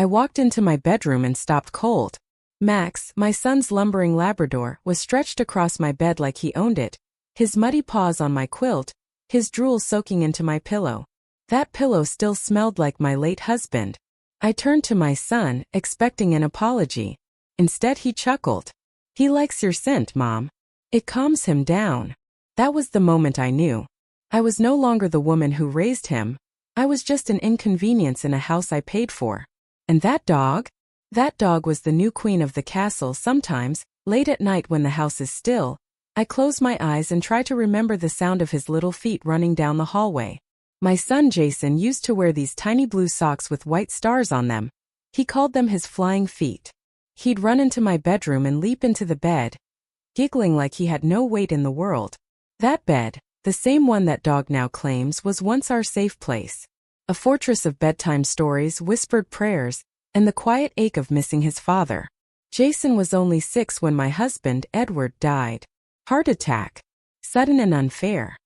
I walked into my bedroom and stopped cold. Max, my son's lumbering Labrador, was stretched across my bed like he owned it, his muddy paws on my quilt, his drool soaking into my pillow. That pillow still smelled like my late husband. I turned to my son, expecting an apology. Instead he chuckled. "He likes your scent, Mom. It calms him down." That was the moment I knew. I was no longer the woman who raised him. I was just an inconvenience in a house I paid for. And that dog? That dog was the new queen of the castle. Sometimes, late at night when the house is still, I close my eyes and try to remember the sound of his little feet running down the hallway. My son Jason used to wear these tiny blue socks with white stars on them. He called them his flying feet. He'd run into my bedroom and leap into the bed, giggling like he had no weight in the world. That bed, the same one that dog now claims, was once our safe place. A fortress of bedtime stories, whispered prayers, and the quiet ache of missing his father. Jason was only 6 when my husband, Edward, died. Heart attack. Sudden and unfair.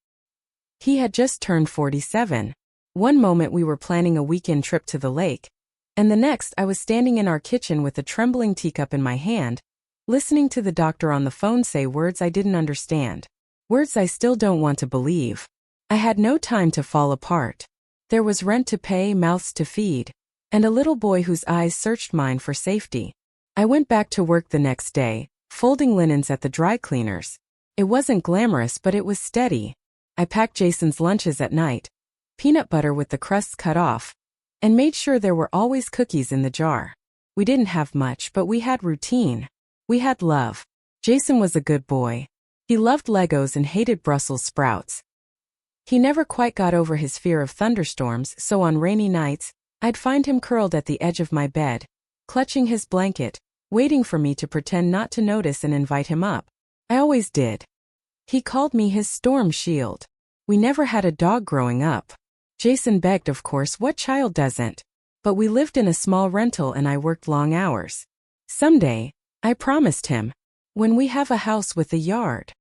He had just turned 47. One moment we were planning a weekend trip to the lake, and the next I was standing in our kitchen with a trembling teacup in my hand, listening to the doctor on the phone say words I didn't understand. Words I still don't want to believe. I had no time to fall apart. There was rent to pay, mouths to feed, and a little boy whose eyes searched mine for safety. I went back to work the next day, folding linens at the dry cleaners. It wasn't glamorous, but it was steady. I packed Jason's lunches at night, peanut butter with the crusts cut off, and made sure there were always cookies in the jar. We didn't have much, but we had routine. We had love. Jason was a good boy. He loved Legos and hated Brussels sprouts. He never quite got over his fear of thunderstorms, so on rainy nights, I'd find him curled at the edge of my bed, clutching his blanket, waiting for me to pretend not to notice and invite him up. I always did. He called me his storm shield. We never had a dog growing up. Jason begged, of course, what child doesn't? But we lived in a small rental and I worked long hours. Someday, I promised him, when we have a house with a yard.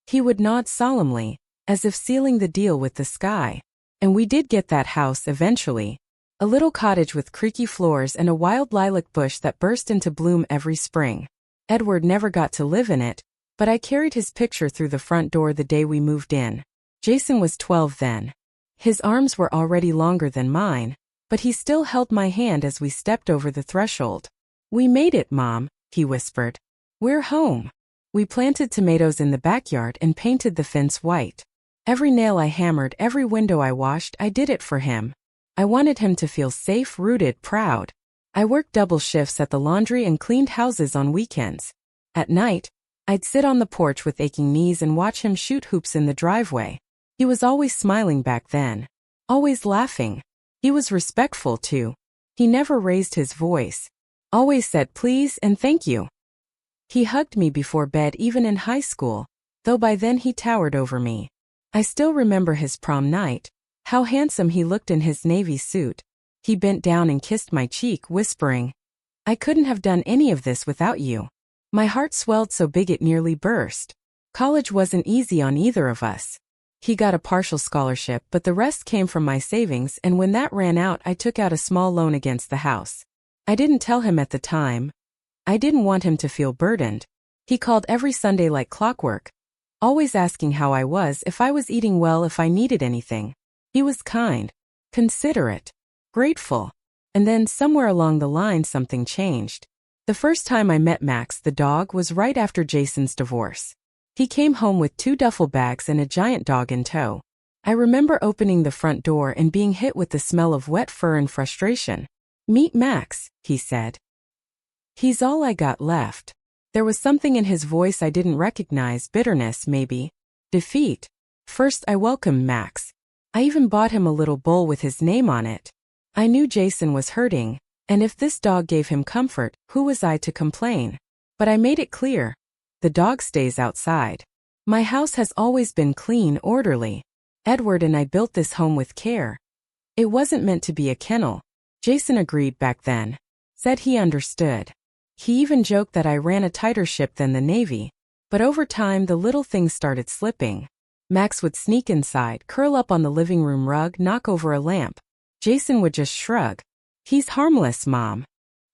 He would nod solemnly, as if sealing the deal with the sky. And we did get that house eventually. A little cottage with creaky floors and a wild lilac bush that burst into bloom every spring. Edward never got to live in it, but I carried his picture through the front door the day we moved in. Jason was 12 then. His arms were already longer than mine, but he still held my hand as we stepped over the threshold. "We made it, Mom," he whispered. "We're home." We planted tomatoes in the backyard and painted the fence white. Every nail I hammered, every window I washed, I did it for him. I wanted him to feel safe, rooted, proud. I worked double shifts at the laundry and cleaned houses on weekends. At night, I'd sit on the porch with aching knees and watch him shoot hoops in the driveway. He was always smiling back then. Always laughing. He was respectful too. He never raised his voice. Always said please and thank you. He hugged me before bed even in high school, though by then he towered over me. I still remember his prom night. How handsome he looked in his navy suit. He bent down and kissed my cheek, whispering, "I couldn't have done any of this without you." My heart swelled so big it nearly burst. College wasn't easy on either of us. He got a partial scholarship, but the rest came from my savings, and when that ran out, I took out a small loan against the house. I didn't tell him at the time. I didn't want him to feel burdened. He called every Sunday like clockwork, always asking how I was, if I was eating well, if I needed anything. He was kind, considerate, grateful. And then somewhere along the line something changed. The first time I met Max, the dog, was right after Jason's divorce. He came home with 2 duffel bags and a giant dog in tow. I remember opening the front door and being hit with the smell of wet fur and frustration. "Meet Max," he said. "He's all I got left." There was something in his voice I didn't recognize, bitterness maybe, defeat. First I welcomed Max. I even bought him a little bowl with his name on it. I knew Jason was hurting, and if this dog gave him comfort, who was I to complain? But I made it clear, the dog stays outside. My house has always been clean, orderly. Edward and I built this home with care. It wasn't meant to be a kennel. Jason agreed back then. Said he understood. He even joked that I ran a tighter ship than the Navy. But over time the little things started slipping. Max would sneak inside, curl up on the living room rug, knock over a lamp. Jason would just shrug. He's harmless, Mom.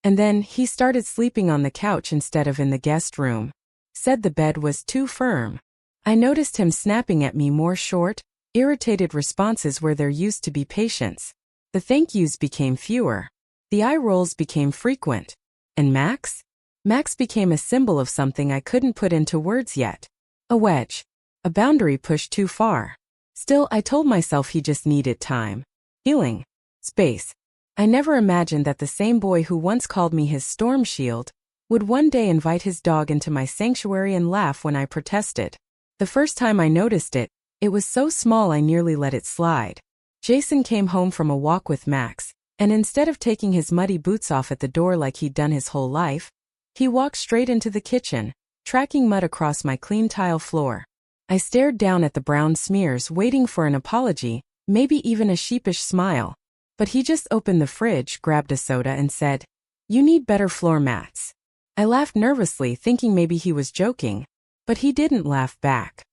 And then he started sleeping on the couch instead of in the guest room. Said the bed was too firm. I noticed him snapping at me more short, irritated responses where there used to be patience. The thank yous became fewer. The eye rolls became frequent. And Max? Max became a symbol of something I couldn't put into words yet. A wedge. A boundary pushed too far. Still, I told myself he just needed time. Healing. Space. I never imagined that the same boy who once called me his storm shield would one day invite his dog into my sanctuary and laugh when I protested. The first time I noticed it, it was so small I nearly let it slide. Jason came home from a walk with Max, and instead of taking his muddy boots off at the door like he'd done his whole life, he walked straight into the kitchen, tracking mud across my clean tile floor. I stared down at the brown smears, waiting for an apology, maybe even a sheepish smile. But he just opened the fridge, grabbed a soda, and said, "You need better floor mats." I laughed nervously, thinking maybe he was joking, but he didn't laugh back.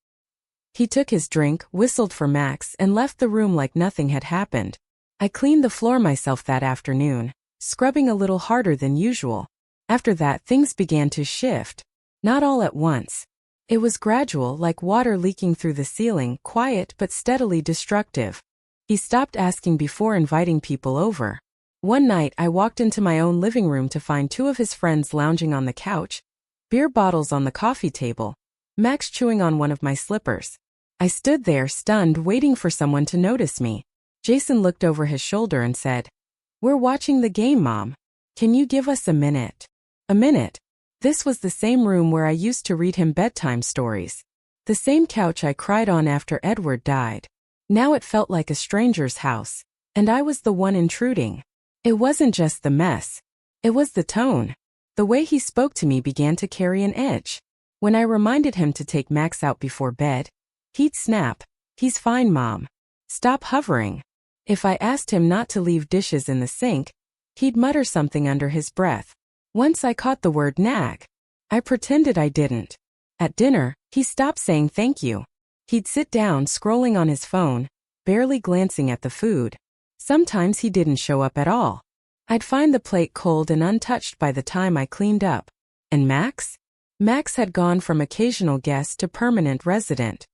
He took his drink, whistled for Max, and left the room like nothing had happened. I cleaned the floor myself that afternoon, scrubbing a little harder than usual. After that, things began to shift. Not all at once. It was gradual, like water leaking through the ceiling, quiet but steadily destructive. He stopped asking before inviting people over. One night, I walked into my own living room to find two of his friends lounging on the couch, beer bottles on the coffee table, Max chewing on one of my slippers. I stood there, stunned, waiting for someone to notice me. Jason looked over his shoulder and said, "We're watching the game, Mom. Can you give us a minute?" A minute. This was the same room where I used to read him bedtime stories. The same couch I cried on after Edward died. Now it felt like a stranger's house, and I was the one intruding. It wasn't just the mess. It was the tone. The way he spoke to me began to carry an edge. When I reminded him to take Max out before bed, he'd snap, "He's fine, Mom. Stop hovering." If I asked him not to leave dishes in the sink, he'd mutter something under his breath. Once I caught the word nag. I pretended I didn't. At dinner, he stopped saying thank you. He'd sit down, scrolling on his phone, barely glancing at the food. Sometimes he didn't show up at all. I'd find the plate cold and untouched by the time I cleaned up. And Max? Max had gone from occasional guest to permanent resident.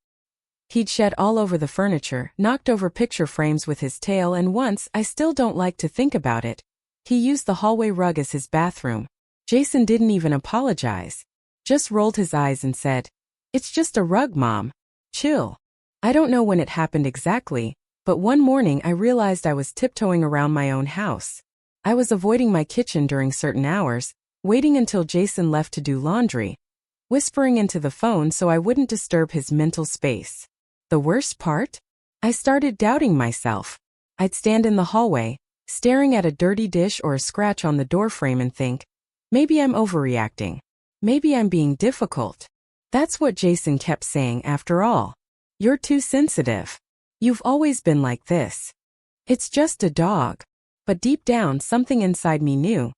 He'd shed all over the furniture, knocked over picture frames with his tail, and once, I still don't like to think about it, he used the hallway rug as his bathroom. Jason didn't even apologize. Just rolled his eyes and said, "It's just a rug, Mom. Chill." I don't know when it happened exactly, but one morning I realized I was tiptoeing around my own house. I was avoiding my kitchen during certain hours, waiting until Jason left to do laundry, whispering into the phone so I wouldn't disturb his mental space. The worst part? I started doubting myself. I'd stand in the hallway, staring at a dirty dish or a scratch on the doorframe and think, maybe I'm overreacting. Maybe I'm being difficult. That's what Jason kept saying after all. "You're too sensitive. You've always been like this. It's just a dog." But deep down, something inside me knew.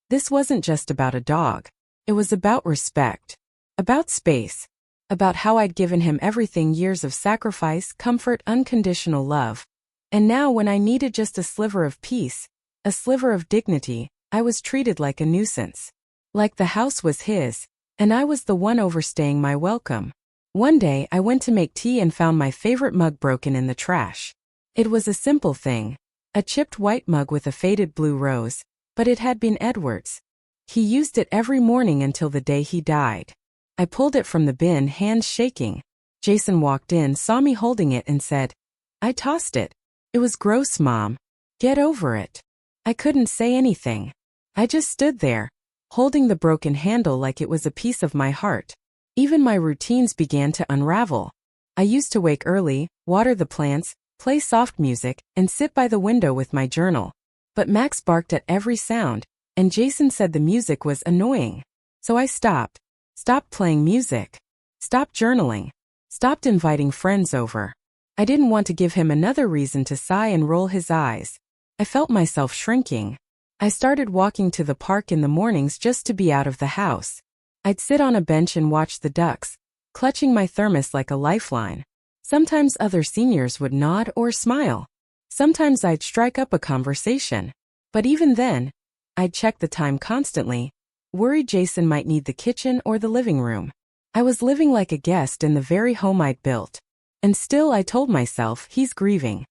This wasn't just about a dog. It was about respect. About space. About how I'd given him everything, years of sacrifice, comfort, unconditional love. And now when I needed just a sliver of peace, a sliver of dignity, I was treated like a nuisance. Like the house was his, and I was the one overstaying my welcome. One day I went to make tea and found my favorite mug broken in the trash. It was a simple thing. A chipped white mug with a faded blue rose, but it had been Edward's. He used it every morning until the day he died. I pulled it from the bin, hands shaking. Jason walked in, saw me holding it, and said, "I tossed it. It was gross, Mom. Get over it." I couldn't say anything. I just stood there, holding the broken handle like it was a piece of my heart. Even my routines began to unravel. I used to wake early, water the plants, play soft music, and sit by the window with my journal. But Max barked at every sound, and Jason said the music was annoying. So I stopped. Stopped playing music. Stopped journaling. Stopped inviting friends over. I didn't want to give him another reason to sigh and roll his eyes. I felt myself shrinking. I started walking to the park in the mornings just to be out of the house. I'd sit on a bench and watch the ducks, clutching my thermos like a lifeline. Sometimes other seniors would nod or smile. Sometimes I'd strike up a conversation. But even then, I'd check the time constantly, worried Jason might need the kitchen or the living room. I was living like a guest in the very home I'd built. And still I told myself, he's grieving.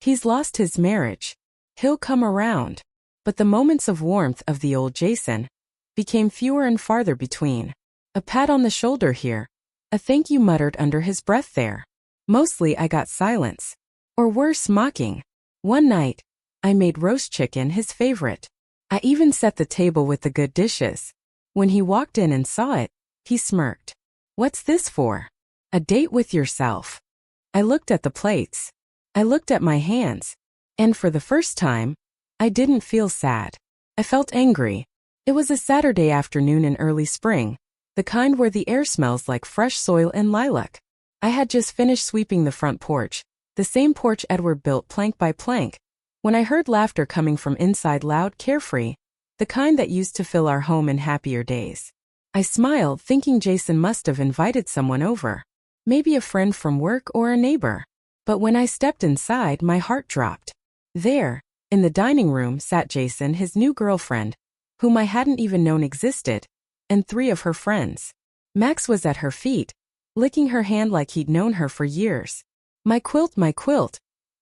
He's lost his marriage. He'll come around. But the moments of warmth of the old Jason became fewer and farther between. A pat on the shoulder here. A thank you muttered under his breath there. Mostly I got silence. Or worse, mocking. One night, I made roast chicken his favorite. I even set the table with the good dishes. When he walked in and saw it, he smirked. What's this for? A date with yourself. I looked at the plates. I looked at my hands. And for the first time, I didn't feel sad. I felt angry. It was a Saturday afternoon in early spring, the kind where the air smells like fresh soil and lilac. I had just finished sweeping the front porch, the same porch Edward built plank by plank, when I heard laughter coming from inside, loud, carefree, the kind that used to fill our home in happier days. I smiled, thinking Jason must have invited someone over, maybe a friend from work or a neighbor. But when I stepped inside, my heart dropped. There, in the dining room, sat Jason, his new girlfriend, whom I hadn't even known existed, and 3 of her friends. Max was at her feet, licking her hand like he'd known her for years. My quilt,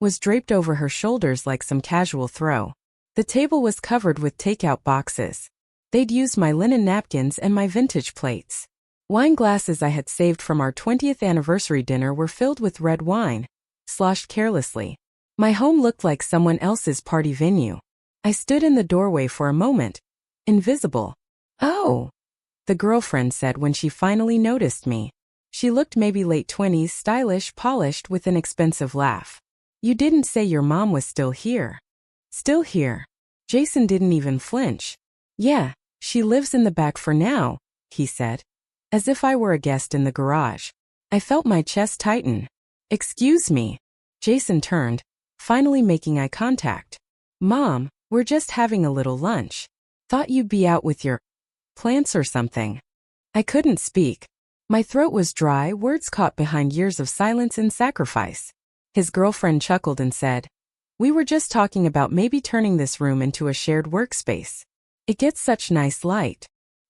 was draped over her shoulders like some casual throw. The table was covered with takeout boxes. They'd used my linen napkins and my vintage plates. Wine glasses I had saved from our 20th anniversary dinner were filled with red wine, sloshed carelessly. My home looked like someone else's party venue. I stood in the doorway for a moment, invisible. Oh, the girlfriend said when she finally noticed me. She looked maybe late 20s, stylish, polished, with an expensive laugh. You didn't say your mom was still here. Still here. Jason didn't even flinch. Yeah, she lives in the back for now, he said, as if I were a guest in the garage. I felt my chest tighten. Excuse me. Jason turned, finally making eye contact. Mom, we're just having a little lunch. Thought you'd be out with your plants or something. I couldn't speak. My throat was dry, words caught behind years of silence and sacrifice. His girlfriend chuckled and said, we were just talking about maybe turning this room into a shared workspace. It gets such nice light.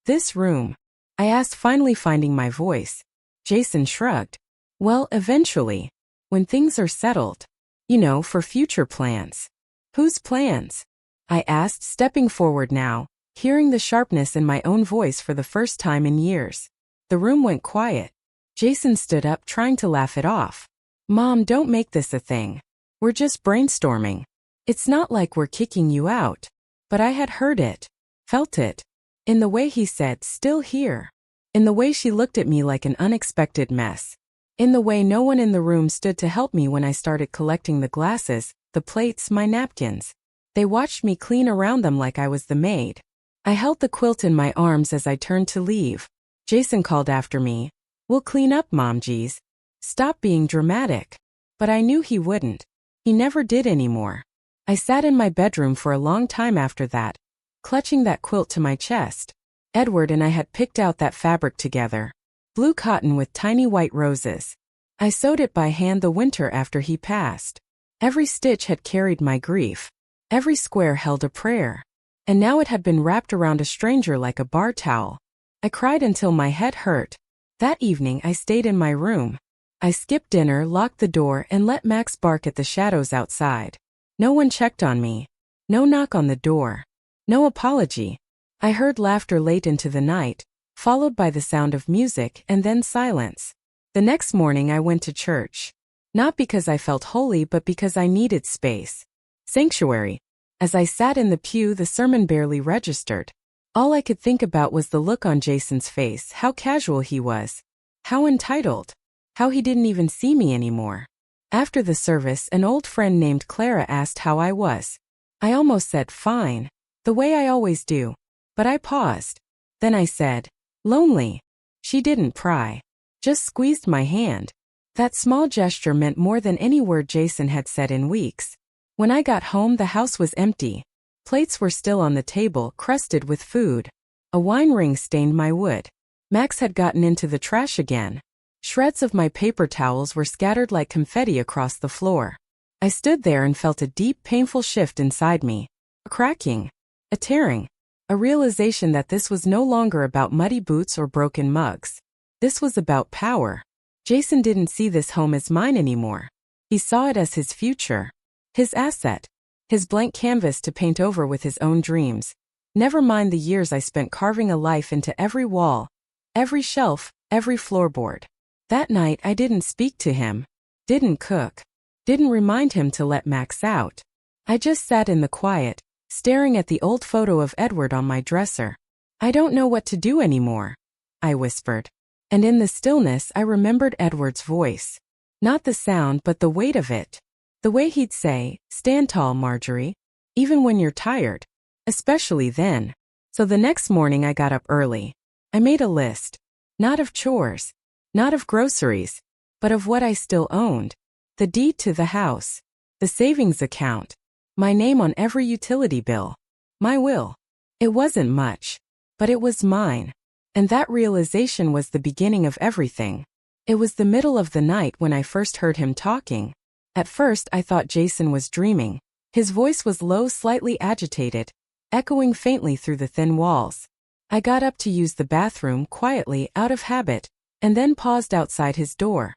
This room? I asked, finally finding my voice. Jason shrugged. Well, eventually. When things are settled. You know, for future plans. Whose plans? I asked, stepping forward now, hearing the sharpness in my own voice for the first time in years. The room went quiet. Jason stood up, trying to laugh it off. Mom, don't make this a thing. We're just brainstorming. It's not like we're kicking you out. But I had heard it, felt it. In the way he said, still here. In the way she looked at me like an unexpected mess. In the way no one in the room stood to help me when I started collecting the glasses, the plates, my napkins. They watched me clean around them like I was the maid. I held the quilt in my arms as I turned to leave. Jason called after me. We'll clean up, Mom, geez. Stop being dramatic. But I knew he wouldn't. He never did anymore. I sat in my bedroom for a long time after that, clutching that quilt to my chest. Edward and I had picked out that fabric together. Blue cotton with tiny white roses. I sewed it by hand the winter after he passed. Every stitch had carried my grief. Every square held a prayer. And now it had been wrapped around a stranger like a bar towel. I cried until my head hurt. That evening I stayed in my room. I skipped dinner, locked the door, and let Max bark at the shadows outside. No one checked on me. No knock on the door. No apology. I heard laughter late into the night, followed by the sound of music and then silence. The next morning I went to church. Not because I felt holy, but because I needed space. Sanctuary. As I sat in the pew, the sermon barely registered. All I could think about was the look on Jason's face, how casual he was. How entitled. How he didn't even see me anymore. After the service, an old friend named Clara asked how I was. I almost said fine, the way I always do. But I paused. Then I said, lonely. She didn't pry. Just squeezed my hand. That small gesture meant more than any word Jason had said in weeks. When I got home, the house was empty. Plates were still on the table, crusted with food. A wine ring stained my wood. Max had gotten into the trash again. Shreds of my paper towels were scattered like confetti across the floor. I stood there and felt a deep, painful shift inside me. A cracking. A tearing. A realization that this was no longer about muddy boots or broken mugs. This was about power. Jason didn't see this home as mine anymore. He saw it as his future. His asset. His blank canvas to paint over with his own dreams. Never mind the years I spent carving a life into every wall, every shelf, every floorboard. That night I didn't speak to him. Didn't cook. Didn't remind him to let Max out. I just sat in the quiet, staring at the old photo of Edward on my dresser. I don't know what to do anymore, I whispered. And in the stillness I remembered Edward's voice. Not the sound but the weight of it. The way he'd say, "Stand tall, Marjorie," even when you're tired. Especially then. So the next morning I got up early. I made a list. Not of chores. Not of groceries. But of what I still owned. The deed to the house. The savings account. My name on every utility bill. My will. It wasn't much. But it was mine. And that realization was the beginning of everything. It was the middle of the night when I first heard him talking. At first I thought Jason was dreaming. His voice was low, slightly agitated, echoing faintly through the thin walls. I got up to use the bathroom quietly out of habit, and then paused outside his door.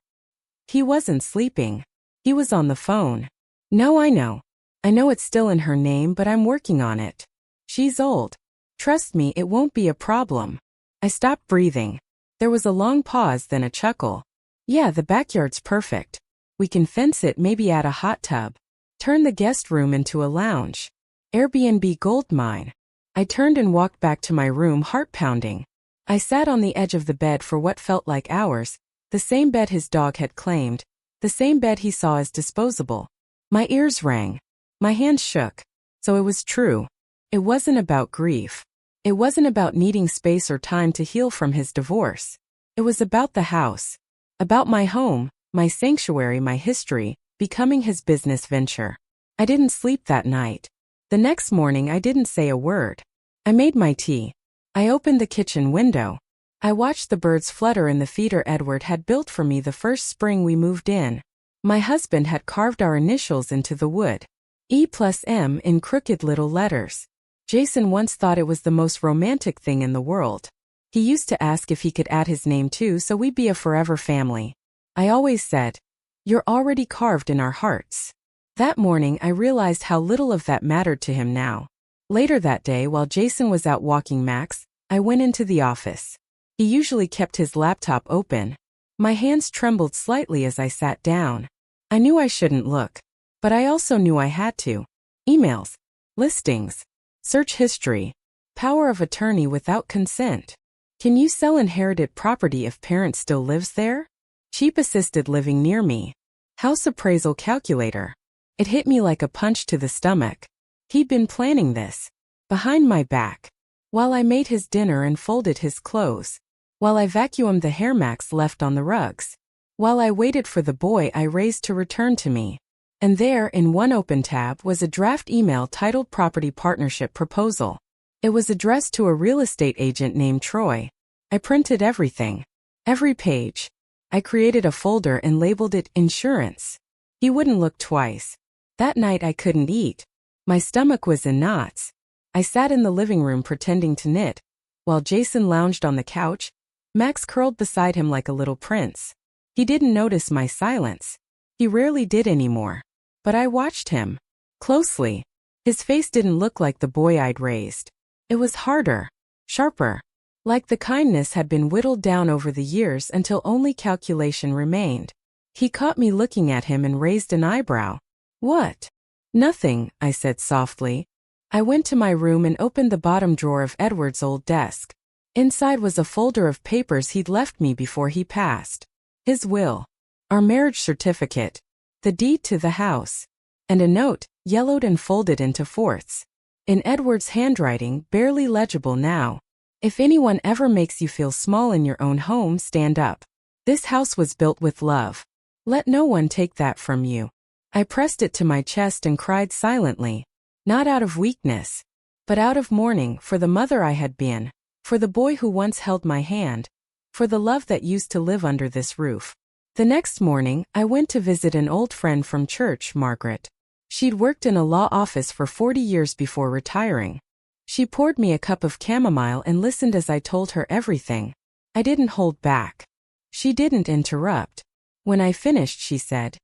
He wasn't sleeping. He was on the phone. No, I know. I know it's still in her name, but I'm working on it. She's old. Trust me, it won't be a problem. I stopped breathing. There was a long pause, then a chuckle. Yeah, the backyard's perfect. We can fence it, maybe add a hot tub. Turn the guest room into a lounge. Airbnb goldmine. I turned and walked back to my room, heart pounding. I sat on the edge of the bed for what felt like hours, the same bed his dog had claimed, the same bed he saw as disposable. My ears rang. My hands shook. So it was true. It wasn't about grief. It wasn't about needing space or time to heal from his divorce. It was about the house. About my home, my sanctuary, my history, becoming his business venture. I didn't sleep that night. The next morning I didn't say a word. I made my tea. I opened the kitchen window. I watched the birds flutter in the feeder Edward had built for me the first spring we moved in. My husband had carved our initials into the wood. E+M in crooked little letters. Jason once thought it was the most romantic thing in the world. He used to ask if he could add his name too, so we'd be a forever family. I always said, "You're already carved in our hearts." That morning I realized how little of that mattered to him now. Later that day, while Jason was out walking Max, I went into the office. He usually kept his laptop open. My hands trembled slightly as I sat down. I knew I shouldn't look. But I also knew I had to. Emails. Listings. Search history. Power of attorney without consent. Can you sell inherited property if parent still lives there? Cheap assisted living near me. House appraisal calculator. It hit me like a punch to the stomach. He'd been planning this. Behind my back. While I made his dinner and folded his clothes. While I vacuumed the hair Max left on the rugs. While I waited for the boy I raised to return to me. And there, in one open tab, was a draft email titled Property Partnership Proposal. It was addressed to a real estate agent named Troy. I printed everything. Every page. I created a folder and labeled it Insurance. He wouldn't look twice. That night I couldn't eat. My stomach was in knots. I sat in the living room pretending to knit. While Jason lounged on the couch, Max curled beside him like a little prince. He didn't notice my silence. He rarely did anymore. But I watched him. Closely. His face didn't look like the boy I'd raised. It was harder. Sharper. Like the kindness had been whittled down over the years until only calculation remained. He caught me looking at him and raised an eyebrow. "What?" "Nothing," I said softly. I went to my room and opened the bottom drawer of Edward's old desk. Inside was a folder of papers he'd left me before he passed. His will. Our marriage certificate. The deed to the house. And a note, yellowed and folded into fourths. In Edward's handwriting, barely legible now. If anyone ever makes you feel small in your own home, stand up. This house was built with love. Let no one take that from you. I pressed it to my chest and cried silently. Not out of weakness, but out of mourning for the mother I had been, for the boy who once held my hand, for the love that used to live under this roof. The next morning, I went to visit an old friend from church, Margaret. She'd worked in a law office for 40 years before retiring. She poured me a cup of chamomile and listened as I told her everything. I didn't hold back. She didn't interrupt. When I finished, she said,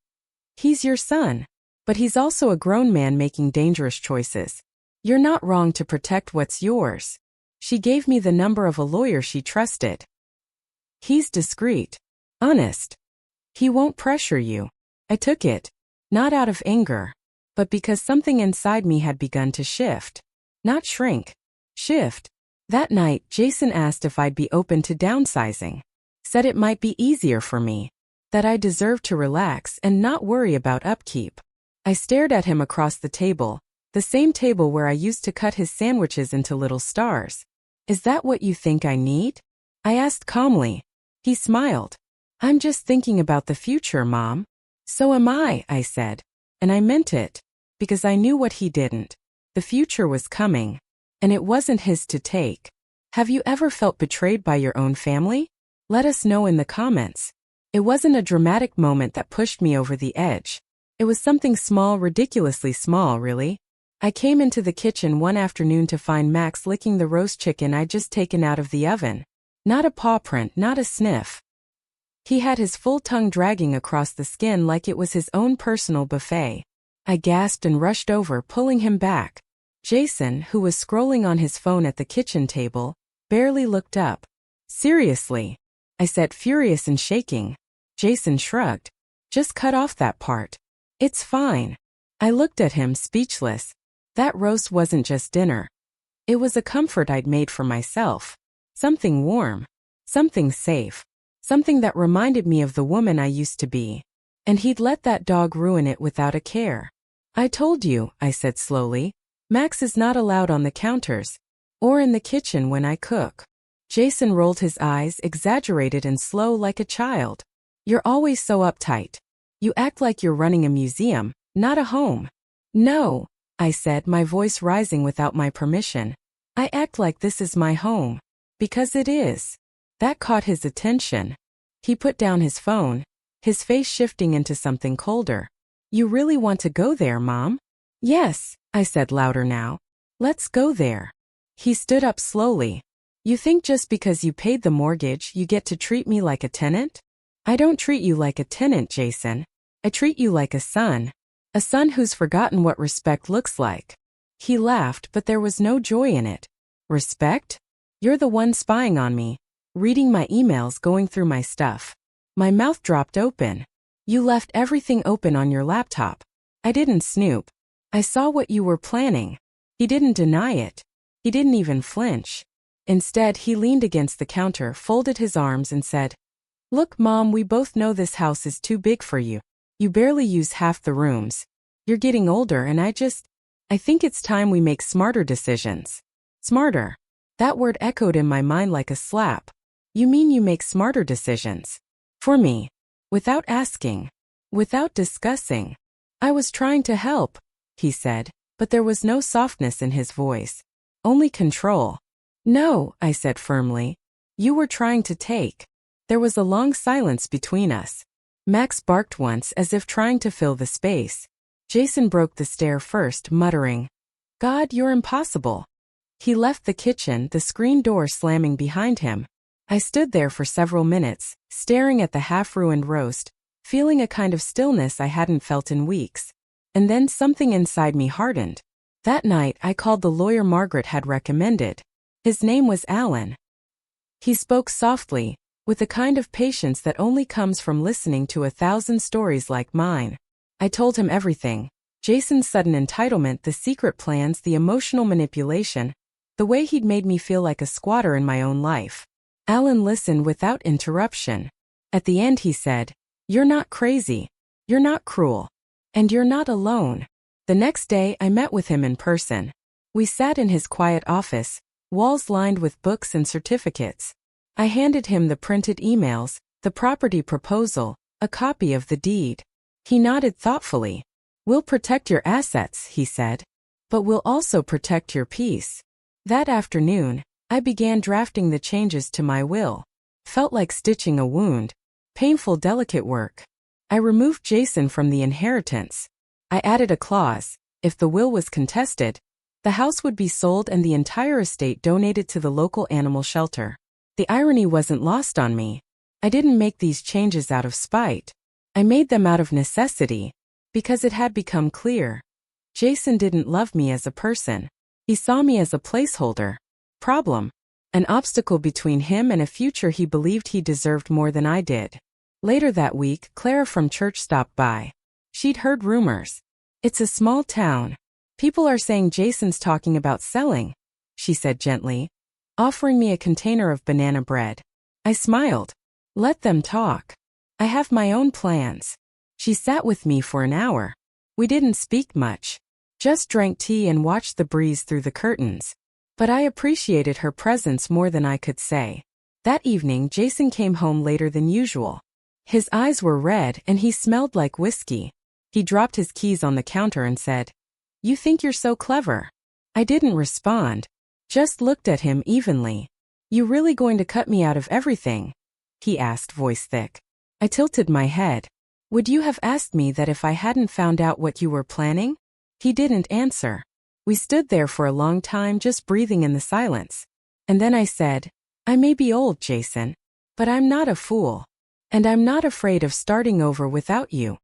"He's your son. But he's also a grown man making dangerous choices. You're not wrong to protect what's yours." She gave me the number of a lawyer she trusted. "He's discreet. Honest. He won't pressure you." I took it, not out of anger, but because something inside me had begun to shift. Not shrink. Shift. That night, Jason asked if I'd be open to downsizing. Said it might be easier for me. That I deserved to relax and not worry about upkeep. I stared at him across the table, the same table where I used to cut his sandwiches into little stars. "Is that what you think I need?" I asked calmly. He smiled. "I'm just thinking about the future, Mom." "So am I said. And I meant it. Because I knew what he didn't. The future was coming. And it wasn't his to take. Have you ever felt betrayed by your own family? Let us know in the comments. It wasn't a dramatic moment that pushed me over the edge. It was something small, ridiculously small, really. I came into the kitchen one afternoon to find Max licking the roast chicken I'd just taken out of the oven. Not a paw print, not a sniff. He had his full tongue dragging across the skin like it was his own personal buffet. I gasped and rushed over, pulling him back. Jason, who was scrolling on his phone at the kitchen table, barely looked up. "Seriously?" I said, furious and shaking. Jason shrugged. "Just cut off that part. It's fine." I looked at him, speechless. That roast wasn't just dinner. It was a comfort I'd made for myself. Something warm. Something safe. Something that reminded me of the woman I used to be. And he'd let that dog ruin it without a care. "I told you," I said slowly. "Max is not allowed on the counters. Or in the kitchen when I cook." Jason rolled his eyes, exaggerated and slow like a child. "You're always so uptight. You act like you're running a museum, not a home." "No," I said, my voice rising without my permission. "I act like this is my home. Because it is." That caught his attention. He put down his phone, his face shifting into something colder. "You really want to go there, Mom?" "Yes," I said louder now. "Let's go there." He stood up slowly. "You think just because you paid the mortgage you get to treat me like a tenant?" "I don't treat you like a tenant, Jason. I treat you like a son. A son who's forgotten what respect looks like." He laughed, but there was no joy in it. "Respect? You're the one spying on me, reading my emails, going through my stuff." My mouth dropped open. "You left everything open on your laptop." "I didn't snoop. I saw what you were planning." He didn't deny it. He didn't even flinch. Instead, he leaned against the counter, folded his arms and said, "Look, Mom, we both know this house is too big for you. You barely use half the rooms. You're getting older and I think it's time we make smarter decisions." Smarter. That word echoed in my mind like a slap. "You mean you make smarter decisions? For me? Without asking? Without discussing?" "I was trying to help," he said, but there was no softness in his voice. Only control. "No," I said firmly. "You were trying to take." There was a long silence between us. Max barked once as if trying to fill the space. Jason broke the stare first, muttering, "God, you're impossible." He left the kitchen, the screen door slamming behind him. I stood there for several minutes, staring at the half-ruined roast, feeling a kind of stillness I hadn't felt in weeks. And then something inside me hardened. That night I called the lawyer Margaret had recommended. His name was Alan. He spoke softly, with a kind of patience that only comes from listening to 1,000 stories like mine. I told him everything. Jason's sudden entitlement, the secret plans, the emotional manipulation, the way he'd made me feel like a squatter in my own life. Alan listened without interruption. At the end he said, "You're not crazy. You're not cruel. And you're not alone." The next day I met with him in person. We sat in his quiet office, walls lined with books and certificates. I handed him the printed emails, the property proposal, a copy of the deed. He nodded thoughtfully. "We'll protect your assets," he said. "But we'll also protect your peace." That afternoon, I began drafting the changes to my will. Felt like stitching a wound. Painful, delicate work. I removed Jason from the inheritance. I added a clause: if the will was contested, the house would be sold and the entire estate donated to the local animal shelter. The irony wasn't lost on me. I didn't make these changes out of spite. I made them out of necessity, because it had become clear. Jason didn't love me as a person. He saw me as a placeholder. Problem. An obstacle between him and a future he believed he deserved more than I did. Later that week, Clara from church stopped by. She'd heard rumors. It's a small town. People are saying Jason's talking about selling, she said gently, offering me a container of banana bread. I smiled. Let them talk. I have my own plans. She sat with me for an hour. We didn't speak much. Just drank tea and watched the breeze through the curtains. But I appreciated her presence more than I could say. That evening, Jason came home later than usual. His eyes were red and he smelled like whiskey. He dropped his keys on the counter and said, "You think you're so clever?" I didn't respond. Just looked at him evenly. "You really going to cut me out of everything?" he asked, voice thick. I tilted my head. "Would you have asked me that if I hadn't found out what you were planning?" He didn't answer. We stood there for a long time just breathing in the silence. And then I said, "I may be old, Jason, but I'm not a fool. And I'm not afraid of starting over without you."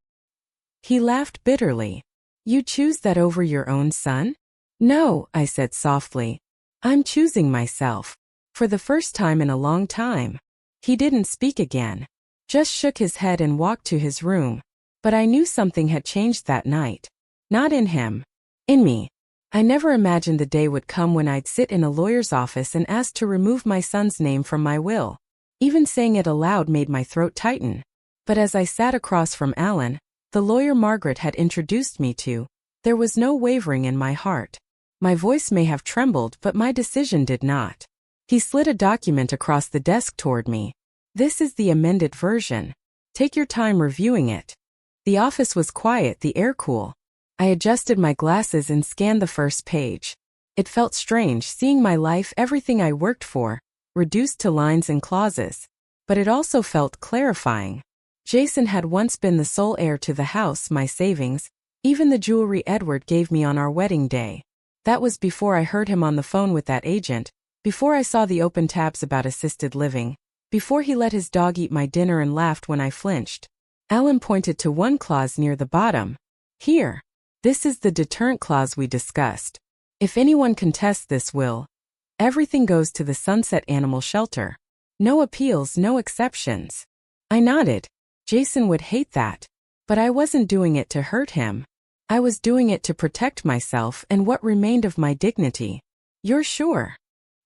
He laughed bitterly. "You choose that over your own son?" "No," I said softly. "I'm choosing myself. For the first time in a long time." He didn't speak again. Just shook his head and walked to his room. But I knew something had changed that night. Not in him. In me. I never imagined the day would come when I'd sit in a lawyer's office and ask to remove my son's name from my will. Even saying it aloud made my throat tighten. But as I sat across from Alan, the lawyer Margaret had introduced me to, there was no wavering in my heart. My voice may have trembled, but my decision did not. He slid a document across the desk toward me. "This is the amended version. Take your time reviewing it." The office was quiet, the air cool. I adjusted my glasses and scanned the first page. It felt strange seeing my life, everything I worked for, reduced to lines and clauses. But it also felt clarifying. Jason had once been the sole heir to the house, my savings, even the jewelry Edward gave me on our wedding day. That was before I heard him on the phone with that agent, before I saw the open tabs about assisted living, before he let his dog eat my dinner and laughed when I flinched. Alan pointed to one clause near the bottom. "Here. This is the deterrent clause we discussed. If anyone contests this will, everything goes to the Sunset Animal Shelter. No appeals, no exceptions." I nodded. Jason would hate that. But I wasn't doing it to hurt him. I was doing it to protect myself and what remained of my dignity. "You're sure?"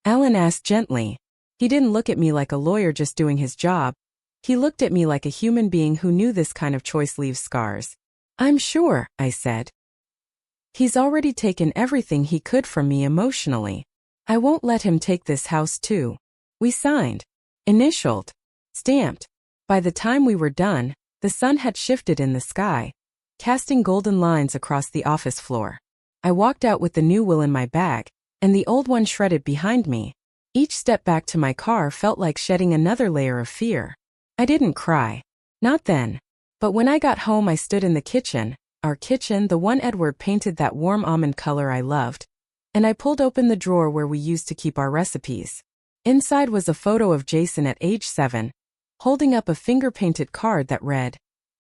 Alan asked gently. He didn't look at me like a lawyer just doing his job. He looked at me like a human being who knew this kind of choice leaves scars. "I'm sure," I said. "He's already taken everything he could from me emotionally. I won't let him take this house too." We signed. Initialed. Stamped. By the time we were done, the sun had shifted in the sky, casting golden lines across the office floor. I walked out with the new will in my bag, and the old one shredded behind me. Each step back to my car felt like shedding another layer of fear. I didn't cry. Not then. But when I got home, I stood in the kitchen, our kitchen, the one Edward painted that warm almond color I loved, and I pulled open the drawer where we used to keep our recipes. Inside was a photo of Jason at age 7, holding up a finger-painted card that read,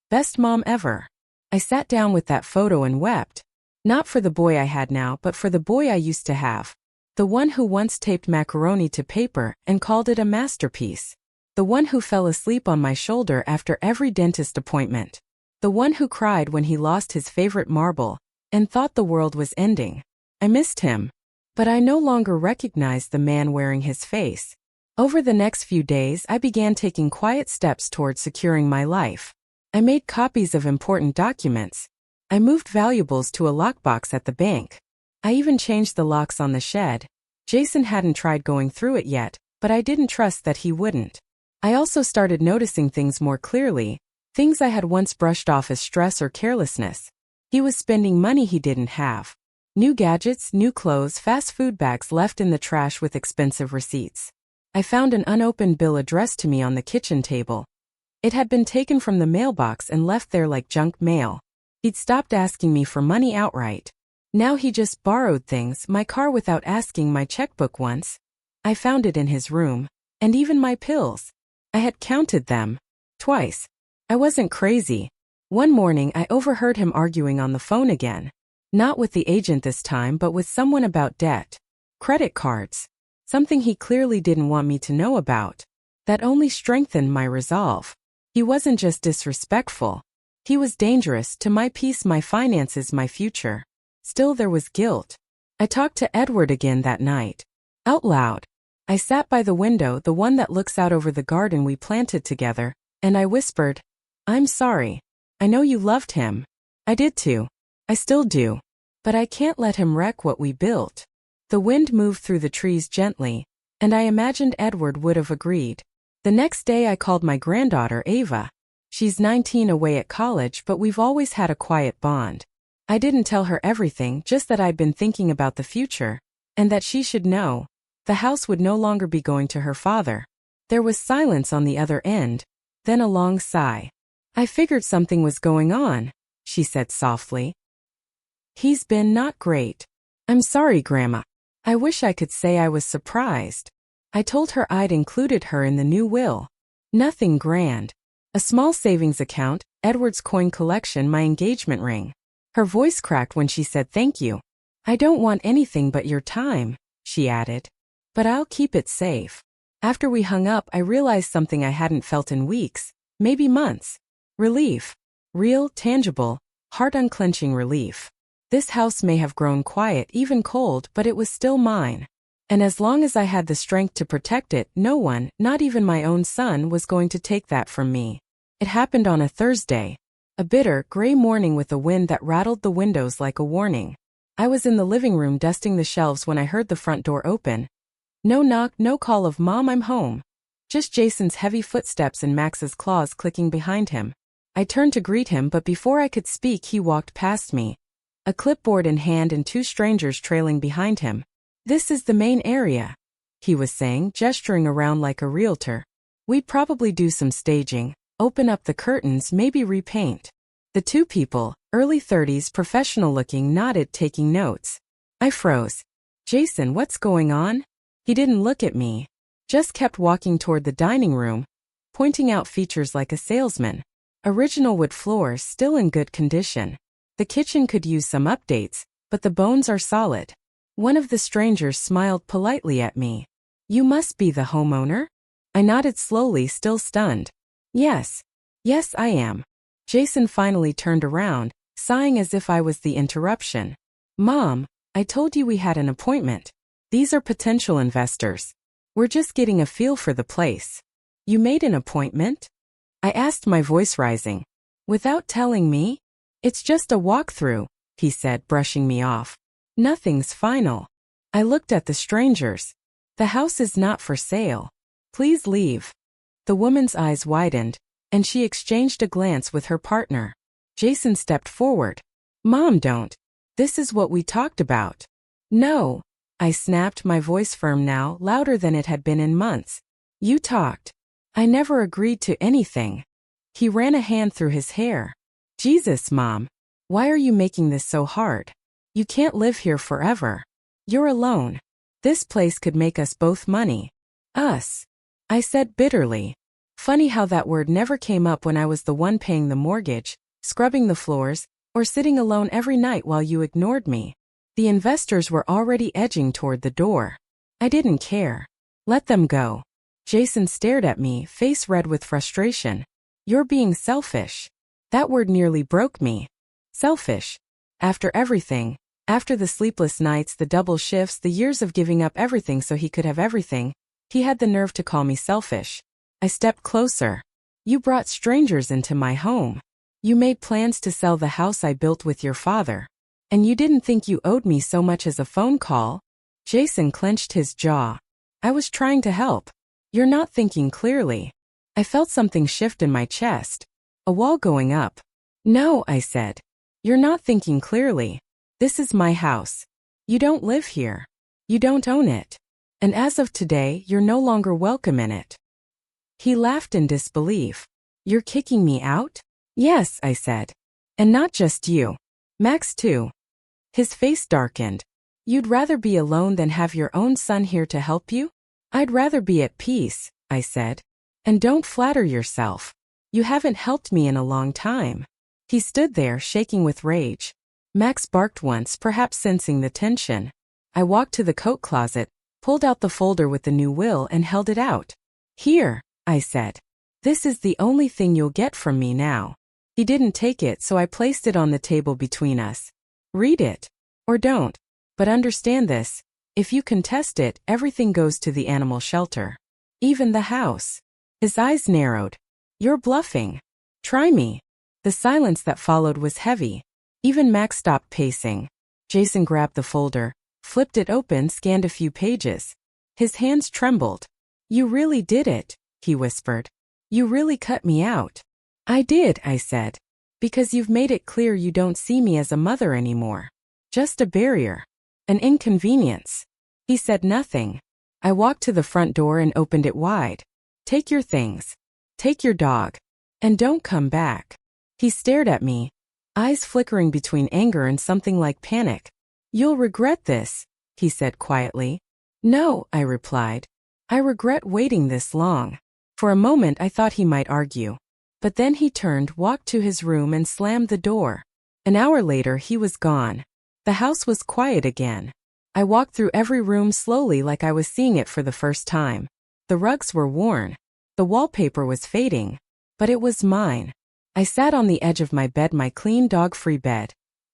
"Best mom ever." I sat down with that photo and wept. Not for the boy I had now, but for the boy I used to have. The one who once taped macaroni to paper and called it a masterpiece. The one who fell asleep on my shoulder after every dentist appointment. The one who cried when he lost his favorite marble and thought the world was ending. I missed him. But I no longer recognized the man wearing his face. Over the next few days, I began taking quiet steps toward securing my life. I made copies of important documents. I moved valuables to a lockbox at the bank. I even changed the locks on the shed. Jason hadn't tried going through it yet, but I didn't trust that he wouldn't. I also started noticing things more clearly, things I had once brushed off as stress or carelessness. He was spending money he didn't have. New gadgets, new clothes, fast food bags left in the trash with expensive receipts. I found an unopened bill addressed to me on the kitchen table. It had been taken from the mailbox and left there like junk mail. He'd stopped asking me for money outright. Now he just borrowed things, my car without asking, my checkbook once. I found it in his room. And even my pills. I had counted them. Twice. I wasn't crazy. One morning I overheard him arguing on the phone again. Not with the agent this time, but with someone about debt. Credit cards. Something he clearly didn't want me to know about. That only strengthened my resolve. He wasn't just disrespectful. He was dangerous to my peace, my finances, my future. Still, there was guilt. I talked to Edward again that night. Out loud. I sat by the window, the one that looks out over the garden we planted together, and I whispered, "I'm sorry. I know you loved him. I did too. I still do. But I can't let him wreck what we built." The wind moved through the trees gently, and I imagined Edward would have agreed. The next day I called my granddaughter Ava. She's 19 away at college, but we've always had a quiet bond. I didn't tell her everything, just that I'd been thinking about the future, and that she should know. The house would no longer be going to her father. There was silence on the other end, then a long sigh. "I figured something was going on," she said softly. "He's been not great. I'm sorry, Grandma. I wish I could say I was surprised." I told her I'd included her in the new will. Nothing grand. A small savings account, Edward's coin collection, my engagement ring. Her voice cracked when she said thank you. "I don't want anything but your time," she added. "But I'll keep it safe." After we hung up, I realized something I hadn't felt in weeks, maybe months. Relief. Real, tangible, heart-unclenching relief. This house may have grown quiet, even cold, but it was still mine. And as long as I had the strength to protect it, no one, not even my own son, was going to take that from me. It happened on a Thursday. A bitter, gray morning with a wind that rattled the windows like a warning. I was in the living room dusting the shelves when I heard the front door open. No knock, no call of "Mom, I'm home." Just Jason's heavy footsteps and Max's claws clicking behind him. I turned to greet him, but before I could speak he walked past me. A clipboard in hand and two strangers trailing behind him. "This is the main area," he was saying, gesturing around like a realtor. "We'd probably do some staging, open up the curtains, maybe repaint." The two people, early 30s, professional looking, nodded, taking notes. I froze. "Jason, what's going on?" He didn't look at me. Just kept walking toward the dining room, pointing out features like a salesman. Original wood floors, still in good condition. The kitchen could use some updates, but the bones are solid. One of the strangers smiled politely at me. "You must be the homeowner?" I nodded slowly, still stunned. Yes, I am." Jason finally turned around, sighing as if I was the interruption. "Mom, I told you we had an appointment. These are potential investors. We're just getting a feel for the place." "You made an appointment?" I asked, my voice rising. "Without telling me?" "It's just a walkthrough," he said, brushing me off. "Nothing's final." I looked at the strangers. "The house is not for sale. Please leave." The woman's eyes widened, and she exchanged a glance with her partner. Jason stepped forward. "Mom, don't. This is what we talked about." "No," I snapped, my voice firm now, louder than it had been in months. "You talked. I never agreed to anything." He ran a hand through his hair. "Jesus, Mom. Why are you making this so hard? You can't live here forever. You're alone. This place could make us both money." "Us," I said bitterly. Funny how that word never came up when I was the one paying the mortgage, scrubbing the floors, or sitting alone every night while you ignored me. The investors were already edging toward the door. I didn't care. Let them go. Jason stared at me, face red with frustration. "You're being selfish." That word nearly broke me. Selfish. After everything, after the sleepless nights, the double shifts, the years of giving up everything so he could have everything, he had the nerve to call me selfish. I stepped closer. "You brought strangers into my home. You made plans to sell the house I built with your father. And you didn't think you owed me so much as a phone call?" Jason clenched his jaw. I was trying to help. "You're not thinking clearly." I felt something shift in my chest. A wall going up. "No," I said. "You're not thinking clearly. This is my house. You don't live here. You don't own it. And as of today, you're no longer welcome in it." He laughed in disbelief. "You're kicking me out?" "Yes," I said. And not just you. Max too. His face darkened. You'd rather be alone than have your own son here to help you? I'd rather be at peace, I said. And don't flatter yourself. You haven't helped me in a long time. He stood there, shaking with rage. Max barked once, perhaps sensing the tension. I walked to the coat closet, pulled out the folder with the new will and held it out. Here, I said. This is the only thing you'll get from me now. He didn't take it, so I placed it on the table between us. Read it. Or don't. But understand this. If you contest it, everything goes to the animal shelter. Even the house. His eyes narrowed. You're bluffing. Try me. The silence that followed was heavy. Even Max stopped pacing. Jason grabbed the folder, flipped it open, scanned a few pages. His hands trembled. You really did it, he whispered. You really cut me out. I did, I said. Because you've made it clear you don't see me as a mother anymore. Just a barrier. An inconvenience. He said nothing. I walked to the front door and opened it wide. Take your things. Take your dog. And don't come back. He stared at me, eyes flickering between anger and something like panic. You'll regret this, he said quietly. No, I replied. I regret waiting this long. For a moment I thought he might argue. But then he turned, walked to his room and slammed the door. An hour later he was gone. The house was quiet again. I walked through every room slowly like I was seeing it for the first time. The rugs were worn. The wallpaper was fading. But it was mine. I sat on the edge of my bed, my clean dog-free bed,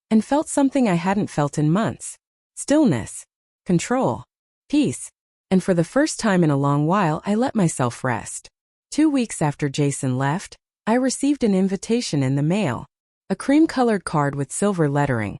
and felt something I hadn't felt in months. Stillness. Control. Peace. And for the first time in a long while I let myself rest. 2 weeks after Jason left, I received an invitation in the mail. A cream-colored card with silver lettering.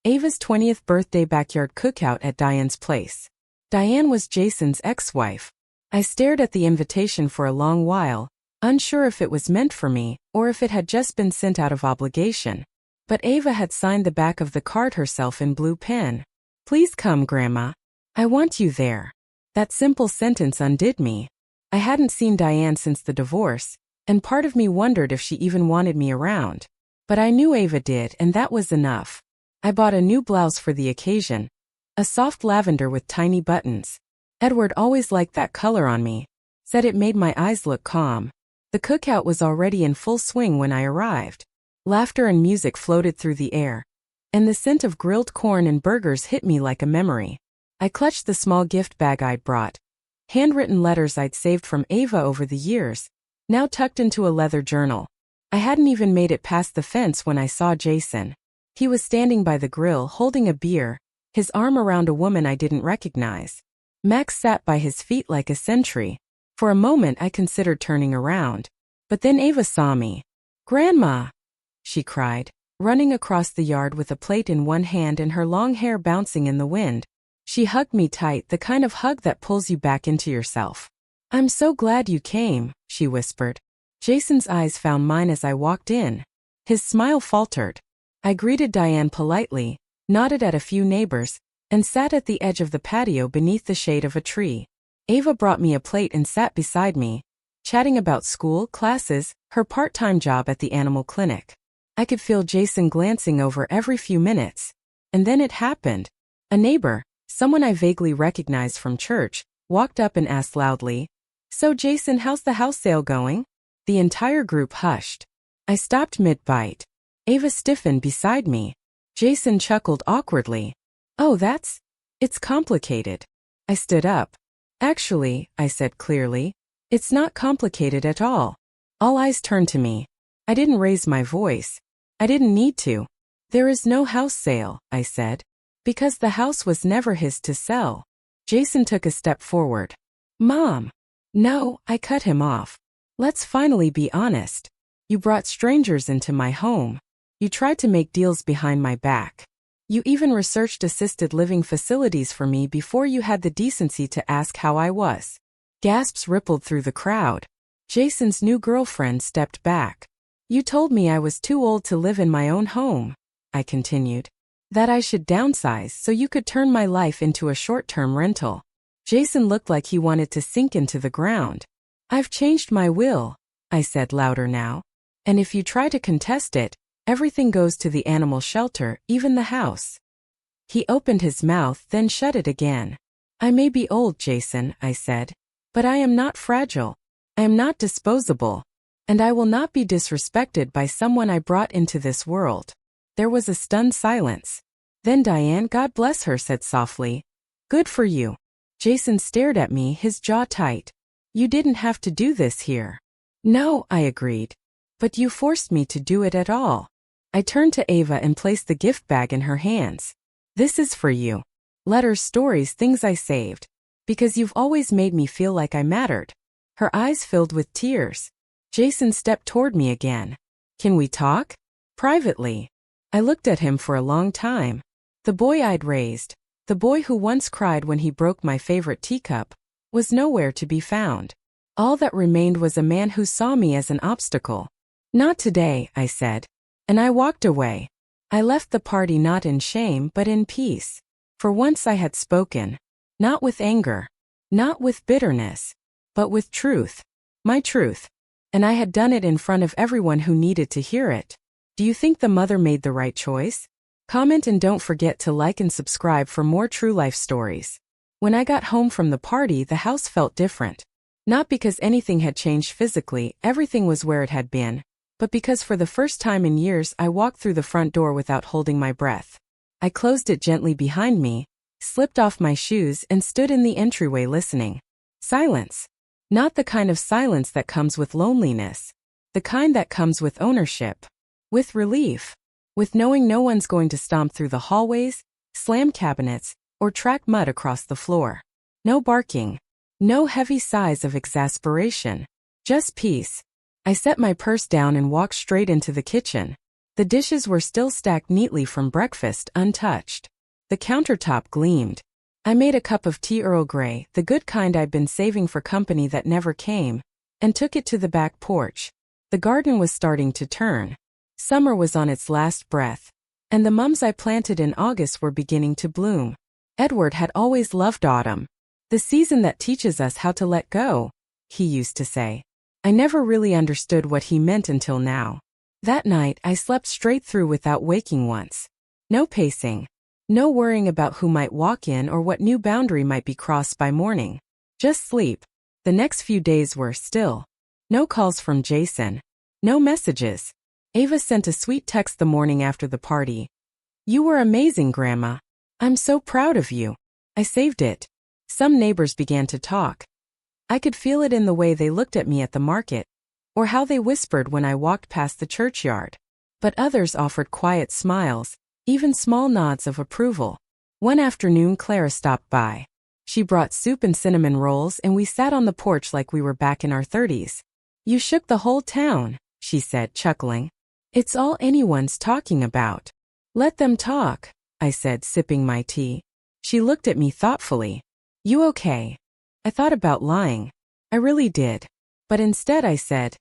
Ava's 20th birthday backyard cookout at Diane's place. Diane was Jason's ex-wife. I stared at the invitation for a long while, unsure if it was meant for me, or if it had just been sent out of obligation. But Ava had signed the back of the card herself in blue pen. Please come, Grandma. I want you there. That simple sentence undid me. I hadn't seen Diane since the divorce, and part of me wondered if she even wanted me around. But I knew Ava did, and that was enough. I bought a new blouse for the occasion. A soft lavender with tiny buttons. Edward always liked that color on me. Said it made my eyes look calm. The cookout was already in full swing when I arrived. Laughter and music floated through the air, and the scent of grilled corn and burgers hit me like a memory. I clutched the small gift bag I'd brought. Handwritten letters I'd saved from Ava over the years, now tucked into a leather journal. I hadn't even made it past the fence when I saw Jason. He was standing by the grill holding a beer, his arm around a woman I didn't recognize. Max sat by his feet like a sentry. For a moment I considered turning around. But then Ava saw me. Grandma! She cried, running across the yard with a plate in one hand and her long hair bouncing in the wind. She hugged me tight, the kind of hug that pulls you back into yourself. I'm so glad you came, she whispered. Jason's eyes found mine as I walked in. His smile faltered. I greeted Diane politely, nodded at a few neighbors, and sat at the edge of the patio beneath the shade of a tree. Ava brought me a plate and sat beside me, chatting about school, classes, her part-time job at the animal clinic. I could feel Jason glancing over every few minutes. And then it happened. A neighbor, someone I vaguely recognized from church, walked up and asked loudly, So Jason, how's the house sale going? The entire group hushed. I stopped mid-bite. Ava stiffened beside me. Jason chuckled awkwardly. Oh, it's complicated. I stood up. Actually, I said clearly, it's not complicated at all. All eyes turned to me. I didn't raise my voice. I didn't need to. There is no house sale, I said, because the house was never his to sell. Jason took a step forward. Mom. No, I cut him off. Let's finally be honest. You brought strangers into my home. You tried to make deals behind my back. You even researched assisted living facilities for me before you had the decency to ask how I was. Gasps rippled through the crowd. Jason's new girlfriend stepped back. You told me I was too old to live in my own home, I continued. That I should downsize so you could turn my life into a short-term rental. Jason looked like he wanted to sink into the ground. I've changed my will, I said louder now. And if you try to contest it, Everything goes to the animal shelter, even the house. He opened his mouth, then shut it again. I may be old, Jason, I said. But I am not fragile. I am not disposable. And I will not be disrespected by someone I brought into this world. There was a stunned silence. Then Diane, God bless her, said softly. Good for you. Jason stared at me, his jaw tight. You didn't have to do this here. No, I agreed. But you forced me to do it at all. I turned to Ava and placed the gift bag in her hands. This is for you. Letters, stories, things I saved. Because you've always made me feel like I mattered. Her eyes filled with tears. Jason stepped toward me again. Can we talk? Privately. I looked at him for a long time. The boy I'd raised, the boy who once cried when he broke my favorite teacup, was nowhere to be found. All that remained was a man who saw me as an obstacle. Not today, I said. And I walked away. I left the party not in shame but in peace. For once I had spoken. Not with anger. Not with bitterness. But with truth. My truth. And I had done it in front of everyone who needed to hear it. Do you think the mother made the right choice? Comment and don't forget to like and subscribe for more true life stories. When I got home from the party, the house felt different. Not because anything had changed physically, everything was where it had been, but because for the first time in years I walked through the front door without holding my breath. I closed it gently behind me, slipped off my shoes and stood in the entryway listening. Silence. Not the kind of silence that comes with loneliness. The kind that comes with ownership. With relief. With knowing no one's going to stomp through the hallways, slam cabinets, or track mud across the floor. No barking. No heavy sighs of exasperation. Just peace. I set my purse down and walked straight into the kitchen. The dishes were still stacked neatly from breakfast, untouched. The countertop gleamed. I made a cup of tea Earl Grey, the good kind I'd been saving for company that never came, and took it to the back porch. The garden was starting to turn. Summer was on its last breath, and the mums I planted in August were beginning to bloom. Edward had always loved autumn. The season that teaches us how to let go, he used to say. I never really understood what he meant until now. That night I slept straight through without waking once. No pacing. No worrying about who might walk in or what new boundary might be crossed by morning. Just sleep. The next few days were still. No calls from Jason. No messages. Ava sent a sweet text the morning after the party. You were amazing, Grandma. I'm so proud of you. I saved it. Some neighbors began to talk. I could feel it in the way they looked at me at the market, or how they whispered when I walked past the churchyard. But others offered quiet smiles, even small nods of approval. One afternoon Clara stopped by. She brought soup and cinnamon rolls and we sat on the porch like we were back in our 30s. You shook the whole town, she said, chuckling. It's all anyone's talking about. Let them talk, I said, sipping my tea. She looked at me thoughtfully. You okay? I thought about lying. I really did. But instead I said,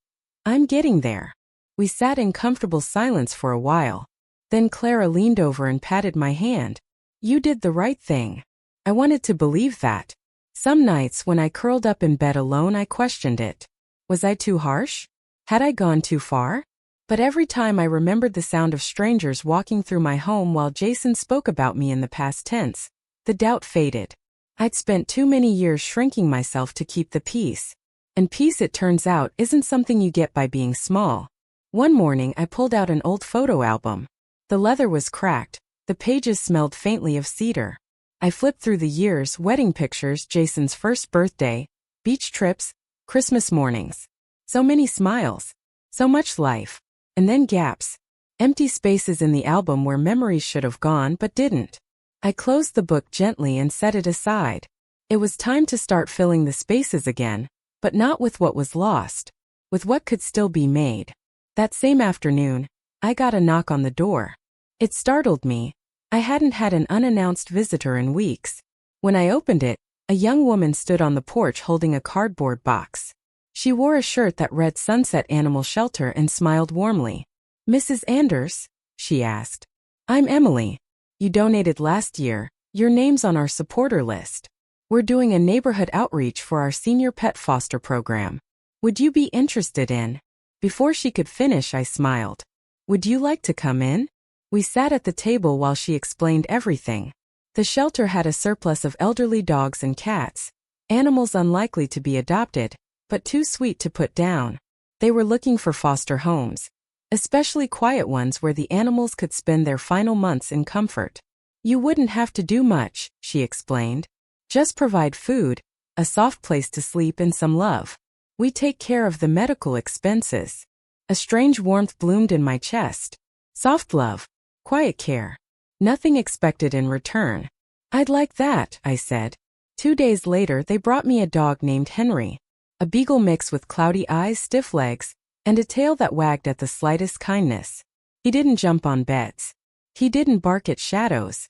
I'm getting there. We sat in comfortable silence for a while. Then Clara leaned over and patted my hand. You did the right thing. I wanted to believe that. Some nights when I curled up in bed alone I questioned it. Was I too harsh? Had I gone too far? But every time I remembered the sound of strangers walking through my home while Jason spoke about me in the past tense, the doubt faded. I'd spent too many years shrinking myself to keep the peace. And peace, it turns out, isn't something you get by being small. One morning I pulled out an old photo album. The leather was cracked. The pages smelled faintly of cedar. I flipped through the years, wedding pictures, Jason's first birthday, beach trips, Christmas mornings. So many smiles. So much life. And then gaps. Empty spaces in the album where memories should have gone but didn't. I closed the book gently and set it aside. It was time to start filling the spaces again, but not with what was lost, with what could still be made. That same afternoon, I got a knock on the door. It startled me. I hadn't had an unannounced visitor in weeks. When I opened it, a young woman stood on the porch holding a cardboard box. She wore a shirt that read Sunset Animal Shelter and smiled warmly. Mrs. Anders? She asked. I'm Emily. You donated last year. Your name's on our supporter list. We're doing a neighborhood outreach for our senior pet foster program. Would you be interested in? Before she could finish, I smiled. Would you like to come in? We sat at the table while she explained everything. The shelter had a surplus of elderly dogs and cats, animals unlikely to be adopted, but too sweet to put down. They were looking for foster homes, especially quiet ones where the animals could spend their final months in comfort. You wouldn't have to do much, she explained. Just provide food, a soft place to sleep and some love. We take care of the medical expenses. A strange warmth bloomed in my chest. Soft love. Quiet care. Nothing expected in return. I'd like that, I said. 2 days later they brought me a dog named Henry. A beagle mix with cloudy eyes, stiff legs, and a tail that wagged at the slightest kindness. He didn't jump on beds. He didn't bark at shadows.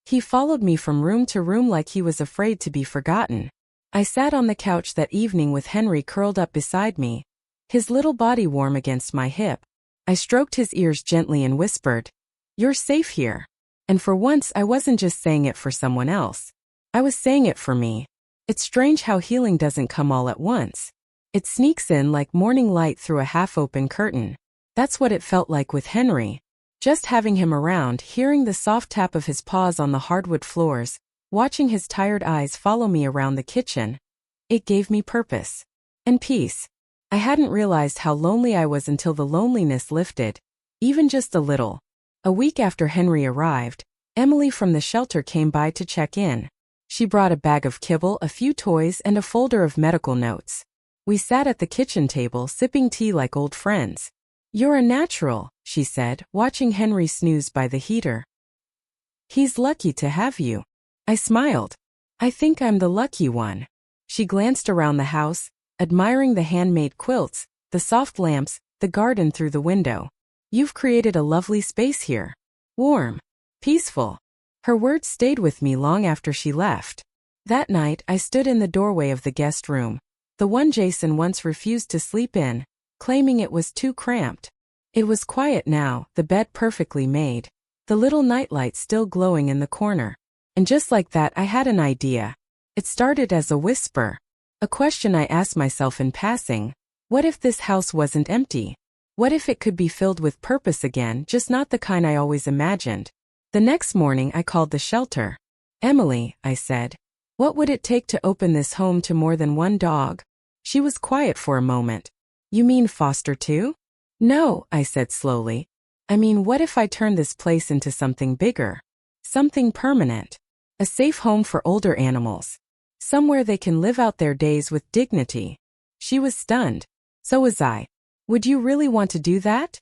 He followed me from room to room like he was afraid to be forgotten. I sat on the couch that evening with Henry curled up beside me, his little body warm against my hip. I stroked his ears gently and whispered, "You're safe here." And for once I wasn't just saying it for someone else. I was saying it for me. It's strange how healing doesn't come all at once. It sneaks in like morning light through a half-open curtain. That's what it felt like with Henry. Just having him around, hearing the soft tap of his paws on the hardwood floors, watching his tired eyes follow me around the kitchen. It gave me purpose. And peace. I hadn't realized how lonely I was until the loneliness lifted, even just a little. A week after Henry arrived, Emily from the shelter came by to check in. She brought a bag of kibble, a few toys, and a folder of medical notes. We sat at the kitchen table sipping tea like old friends. "You're a natural," she said, watching Henry snooze by the heater. "He's lucky to have you." I smiled. "I think I'm the lucky one." She glanced around the house, admiring the handmade quilts, the soft lamps, the garden through the window. "You've created a lovely space here. Warm. Peaceful." Her words stayed with me long after she left. That night, I stood in the doorway of the guest room, the one Jason once refused to sleep in, claiming it was too cramped. It was quiet now, the bed perfectly made, the little nightlight still glowing in the corner. And just like that, I had an idea. It started as a whisper. A question I asked myself in passing. What if this house wasn't empty? What if it could be filled with purpose again, just not the kind I always imagined? The next morning I called the shelter. "Emily," I said, "what would it take to open this home to more than one dog?" She was quiet for a moment. "You mean foster too?" "No," I said slowly. "I mean, what if I turn this place into something bigger? Something permanent. A safe home for older animals. Somewhere they can live out their days with dignity." She was stunned. So was I. "Would you really want to do that?"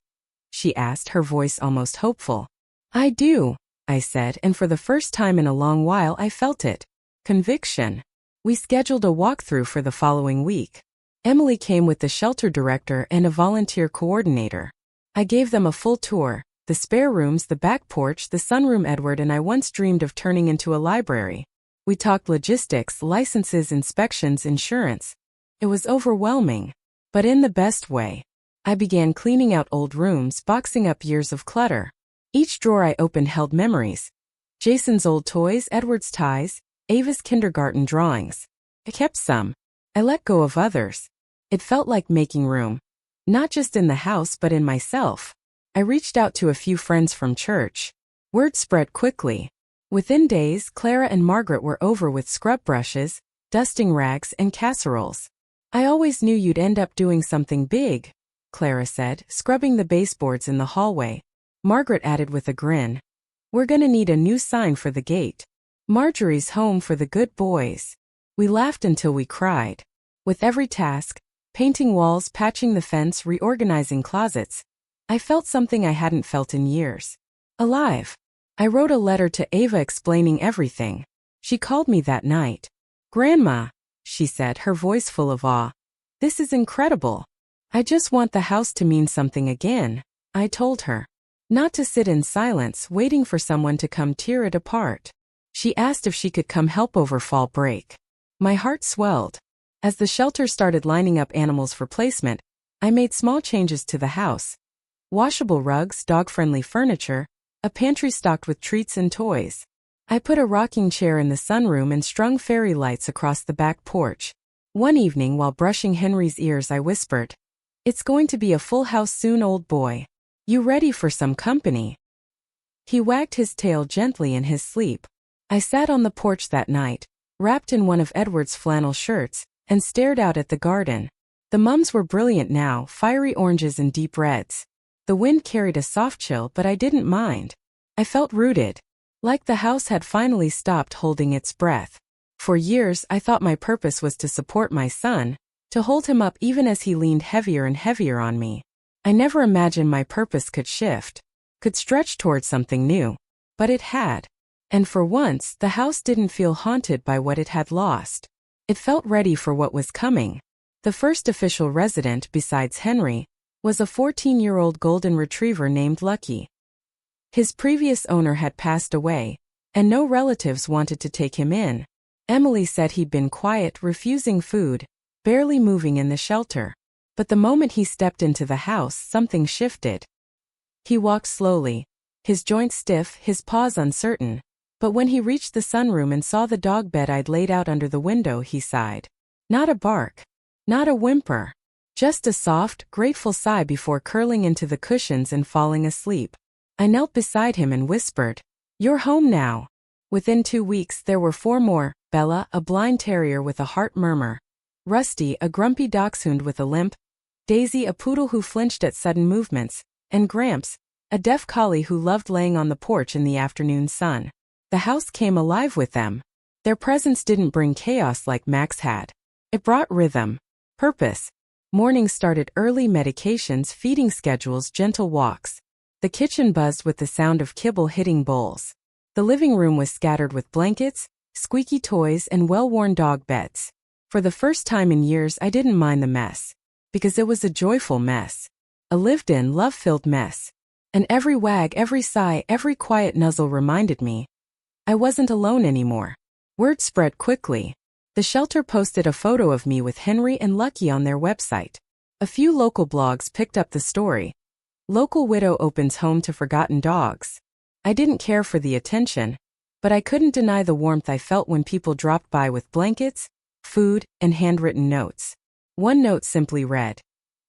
she asked, her voice almost hopeful. "I do," I said, and for the first time in a long while I felt it. Conviction. We scheduled a walkthrough for the following week. Emily came with the shelter director and a volunteer coordinator. I gave them a full tour, the spare rooms, the back porch, the sunroom Edward and I once dreamed of turning into a library. We talked logistics, licenses, inspections, insurance. It was overwhelming, but in the best way. I began cleaning out old rooms, boxing up years of clutter. Each drawer I opened held memories. Jason's old toys, Edward's ties, Ava's kindergarten drawings. I kept some. I let go of others. It felt like making room. Not just in the house but in myself. I reached out to a few friends from church. Word spread quickly. Within days, Clara and Margaret were over with scrub brushes, dusting rags, and casseroles. "I always knew you'd end up doing something big," Clara said, scrubbing the baseboards in the hallway. Margaret added with a grin, "We're gonna need a new sign for the gate. Marjorie's home for the good boys." We laughed until we cried. With every task, painting walls, patching the fence, reorganizing closets, I felt something I hadn't felt in years. Alive. I wrote a letter to Ava explaining everything. She called me that night. "Grandma," she said, her voice full of awe. "This is incredible. I just want the house to mean something again," I told her. Not to sit in silence, waiting for someone to come tear it apart. She asked if she could come help over fall break. My heart swelled. As the shelter started lining up animals for placement, I made small changes to the house. Washable rugs, dog-friendly furniture, a pantry stocked with treats and toys. I put a rocking chair in the sunroom and strung fairy lights across the back porch. One evening while brushing Henry's ears I whispered, "It's going to be a full house soon, old boy." You ready for some company? He wagged his tail gently in his sleep. I sat on the porch that night, wrapped in one of Edward's flannel shirts, and stared out at the garden. The mums were brilliant now, fiery oranges and deep reds. The wind carried a soft chill, but I didn't mind. I felt rooted, like the house had finally stopped holding its breath. For years I thought my purpose was to support my son, to hold him up even as he leaned heavier and heavier on me. I never imagined my purpose could shift, could stretch towards something new. But it had. And for once, the house didn't feel haunted by what it had lost. It felt ready for what was coming. The first official resident, besides Henry, was a 14-year-old golden retriever named Lucky. His previous owner had passed away, and no relatives wanted to take him in. Emily said he'd been quiet, refusing food, barely moving in the shelter. But the moment he stepped into the house, something shifted. He walked slowly, his joints stiff, his paws uncertain. But when he reached the sunroom and saw the dog bed I'd laid out under the window, he sighed. Not a bark. Not a whimper. Just a soft, grateful sigh before curling into the cushions and falling asleep. I knelt beside him and whispered, "You're home now." Within 2 weeks there were 4 more: Bella, a blind terrier with a heart murmur; Rusty, a grumpy dachshund with a limp; Daisy, a poodle who flinched at sudden movements; and Gramps, a deaf collie who loved laying on the porch in the afternoon sun. The house came alive with them. Their presence didn't bring chaos like Max had. It brought rhythm, purpose. Mornings started early, medications, feeding schedules, gentle walks. The kitchen buzzed with the sound of kibble hitting bowls. The living room was scattered with blankets, squeaky toys, and well-worn dog beds. For the first time in years I didn't mind the mess. Because it was a joyful mess. A lived-in, love-filled mess. And every wag, every sigh, every quiet nuzzle reminded me I wasn't alone anymore. Word spread quickly. The shelter posted a photo of me with Henry and Lucky on their website. A few local blogs picked up the story. Local widow opens home to forgotten dogs. I didn't care for the attention, but I couldn't deny the warmth I felt when people dropped by with blankets, food, and handwritten notes. One note simply read,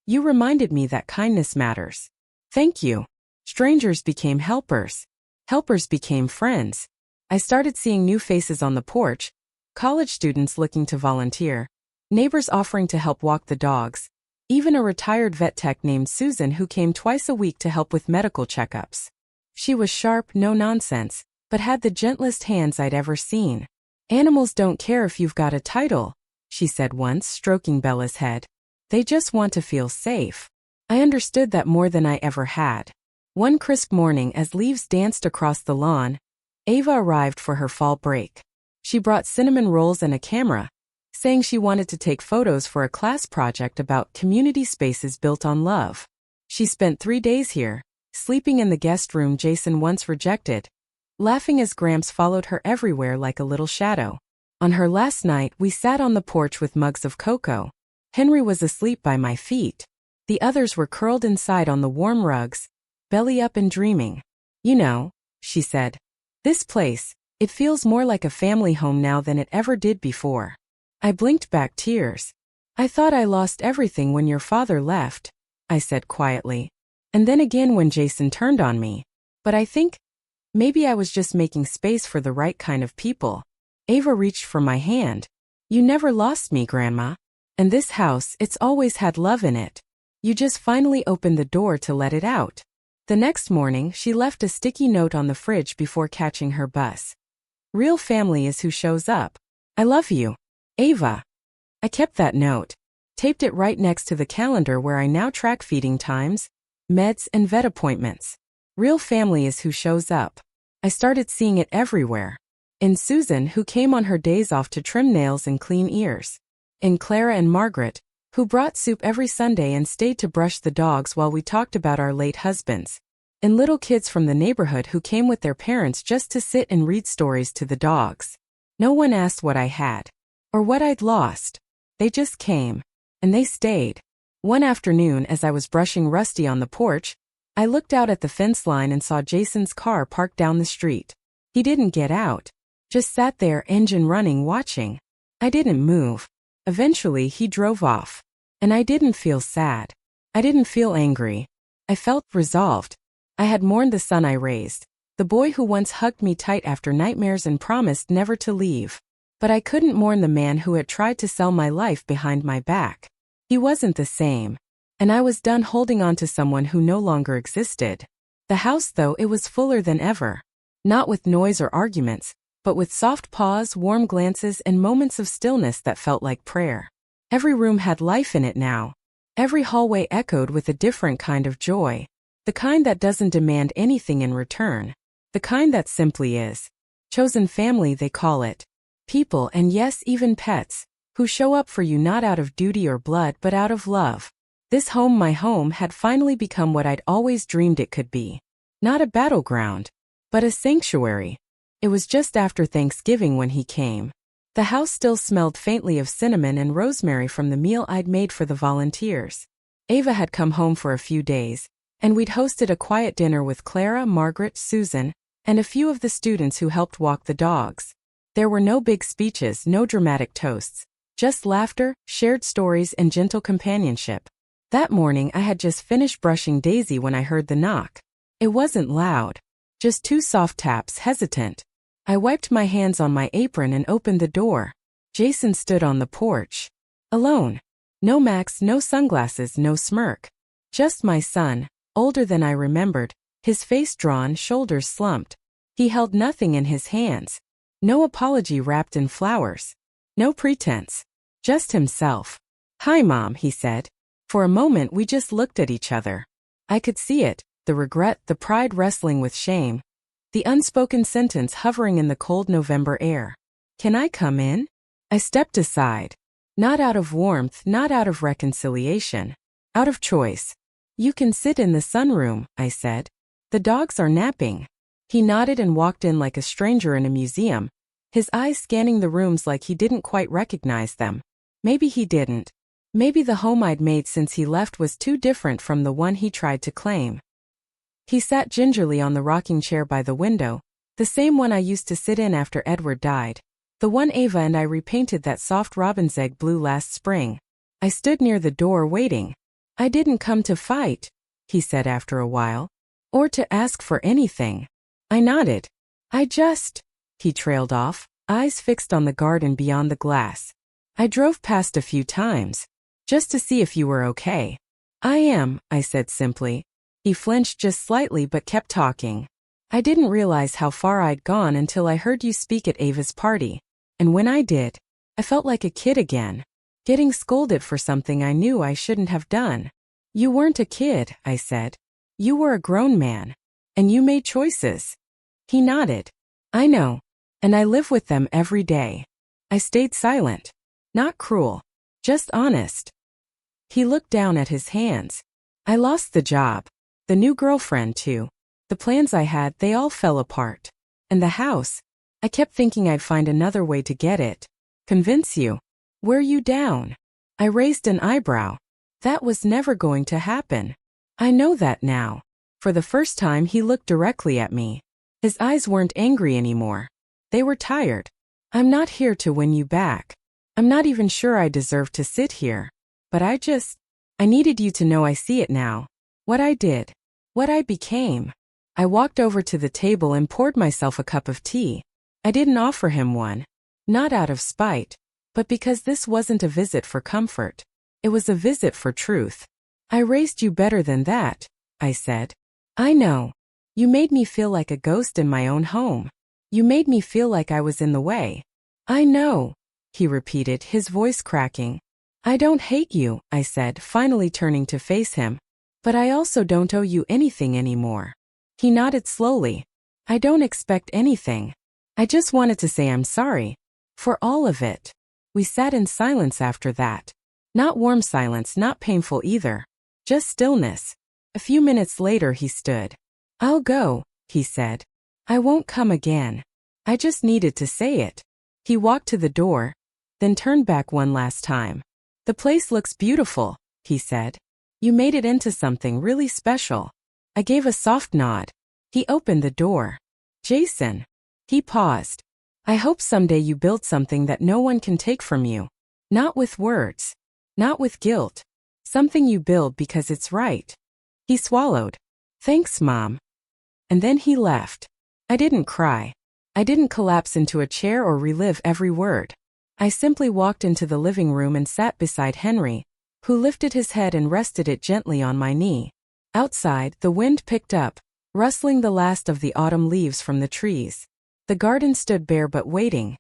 "You reminded me that kindness matters. Thank you." Strangers became helpers. Helpers became friends. I started seeing new faces on the porch, college students looking to volunteer, neighbors offering to help walk the dogs, even a retired vet tech named Susan who came twice a week to help with medical checkups. She was sharp, no nonsense, but had the gentlest hands I'd ever seen. "Animals don't care if you've got a title," she said once, stroking Bella's head. "They just want to feel safe." I understood that more than I ever had. One crisp morning, as leaves danced across the lawn, Ava arrived for her fall break. She brought cinnamon rolls and a camera, saying she wanted to take photos for a class project about community spaces built on love. She spent 3 days here, sleeping in the guest room Jason once rejected, laughing as Gramps followed her everywhere like a little shadow. On her last night, we sat on the porch with mugs of cocoa. Henry was asleep by my feet. The others were curled inside on the warm rugs, belly up and dreaming. "You know," she said, "this place, it feels more like a family home now than it ever did before." I blinked back tears. "I thought I lost everything when your father left," I said quietly. And then again when Jason turned on me. But I think maybe I was just making space for the right kind of people. Ava reached for my hand. "You never lost me, Grandma. And this house, it's always had love in it. You just finally opened the door to let it out." The next morning, she left a sticky note on the fridge before catching her bus. "Real family is who shows up. I love you, Ava." I kept that note, taped it right next to the calendar where I now track feeding times, meds, and vet appointments. Real family is who shows up. I started seeing it everywhere. In Susan, who came on her days off to trim nails and clean ears. In Clara and Margaret, who brought soup every Sunday and stayed to brush the dogs while we talked about our late husbands. In little kids from the neighborhood who came with their parents just to sit and read stories to the dogs. No one asked what I had, or what I'd lost. They just came, and they stayed. One afternoon, as I was brushing Rusty on the porch, I looked out at the fence line and saw Jason's car parked down the street. He didn't get out, just sat there, engine running, watching. I didn't move. Eventually, he drove off. And I didn't feel sad. I didn't feel angry. I felt resolved. I had mourned the son I raised, the boy who once hugged me tight after nightmares and promised never to leave. But I couldn't mourn the man who had tried to sell my life behind my back. He wasn't the same. And I was done holding on to someone who no longer existed. The house, though, it was fuller than ever. Not with noise or arguments, but with soft paws, warm glances, and moments of stillness that felt like prayer. Every room had life in it now. Every hallway echoed with a different kind of joy. The kind that doesn't demand anything in return. The kind that simply is. Chosen family, they call it. People, and yes, even pets, who show up for you not out of duty or blood but out of love. This home, my home, had finally become what I'd always dreamed it could be. Not a battleground, but a sanctuary. It was just after Thanksgiving when he came. The house still smelled faintly of cinnamon and rosemary from the meal I'd made for the volunteers. Ava had come home for a few days, and we'd hosted a quiet dinner with Clara, Margaret, Susan, and a few of the students who helped walk the dogs. There were no big speeches, no dramatic toasts, just laughter, shared stories, and gentle companionship. That morning I had just finished brushing Daisy when I heard the knock. It wasn't loud. Just 2 soft taps, hesitant. I wiped my hands on my apron and opened the door. Jason stood on the porch. Alone. No Max, no sunglasses, no smirk. Just my son, older than I remembered, his face drawn, shoulders slumped. He held nothing in his hands. No apology wrapped in flowers. No pretense. Just himself. "Hi, Mom," he said. For a moment we just looked at each other. I could see it, the regret, the pride wrestling with shame. The unspoken sentence hovering in the cold November air. "Can I come in?" I stepped aside. Not out of warmth, not out of reconciliation. Out of choice. "You can sit in the sunroom," I said. "The dogs are napping." He nodded and walked in like a stranger in a museum, his eyes scanning the rooms like he didn't quite recognize them. Maybe he didn't. Maybe the home I'd made since he left was too different from the one he tried to claim. He sat gingerly on the rocking chair by the window, the same one I used to sit in after Edward died, the one Ava and I repainted that soft robin's egg blue last spring. I stood near the door waiting. "I didn't come to fight," he said after a while, "or to ask for anything." I nodded. He trailed off, eyes fixed on the garden beyond the glass. "I drove past a few times, just to see if you were okay." "I am," I said simply. He flinched just slightly but kept talking. "I didn't realize how far I'd gone until I heard you speak at Ava's party. And when I did, I felt like a kid again, getting scolded for something I knew I shouldn't have done." "You weren't a kid," I said. "You were a grown man. And you made choices." He nodded. "I know. And I live with them every day." I stayed silent. Not cruel. Just honest. He looked down at his hands. "I lost the job. The new girlfriend, too. The plans I had, they all fell apart. And the house. I kept thinking I'd find another way to get it. Convince you. Wear you down." I raised an eyebrow. That was never going to happen. I know that now. For the first time he looked directly at me. His eyes weren't angry anymore. They were tired. "I'm not here to win you back. I'm not even sure I deserve to sit here. But I needed you to know I see it now. What I did. What I became." I walked over to the table and poured myself a cup of tea. I didn't offer him one. Not out of spite. But because this wasn't a visit for comfort. It was a visit for truth. "I raised you better than that," I said. "I know. You made me feel like a ghost in my own home. You made me feel like I was in the way." "I know," he repeated, his voice cracking. "I don't hate you," I said, finally turning to face him. "But I also don't owe you anything anymore." He nodded slowly. "I don't expect anything. I just wanted to say I'm sorry. For all of it." We sat in silence after that. Not warm silence, not painful either. Just stillness. A few minutes later he stood. "I'll go," he said. "I won't come again." I just needed to say it. He walked to the door, then turned back one last time. "The place looks beautiful," he said. "You made it into something really special." I gave a soft nod. He opened the door. "Jason." He paused. "I hope someday you build something that no one can take from you. Not with words. Not with guilt. Something you build because it's right." He swallowed. Thanks, Mom. And then he left. I didn't cry. I didn't collapse into a chair or relive every word. I simply walked into the living room and sat beside Henry, who lifted his head and rested it gently on my knee. Outside, the wind picked up, rustling the last of the autumn leaves from the trees. The garden stood bare but waiting.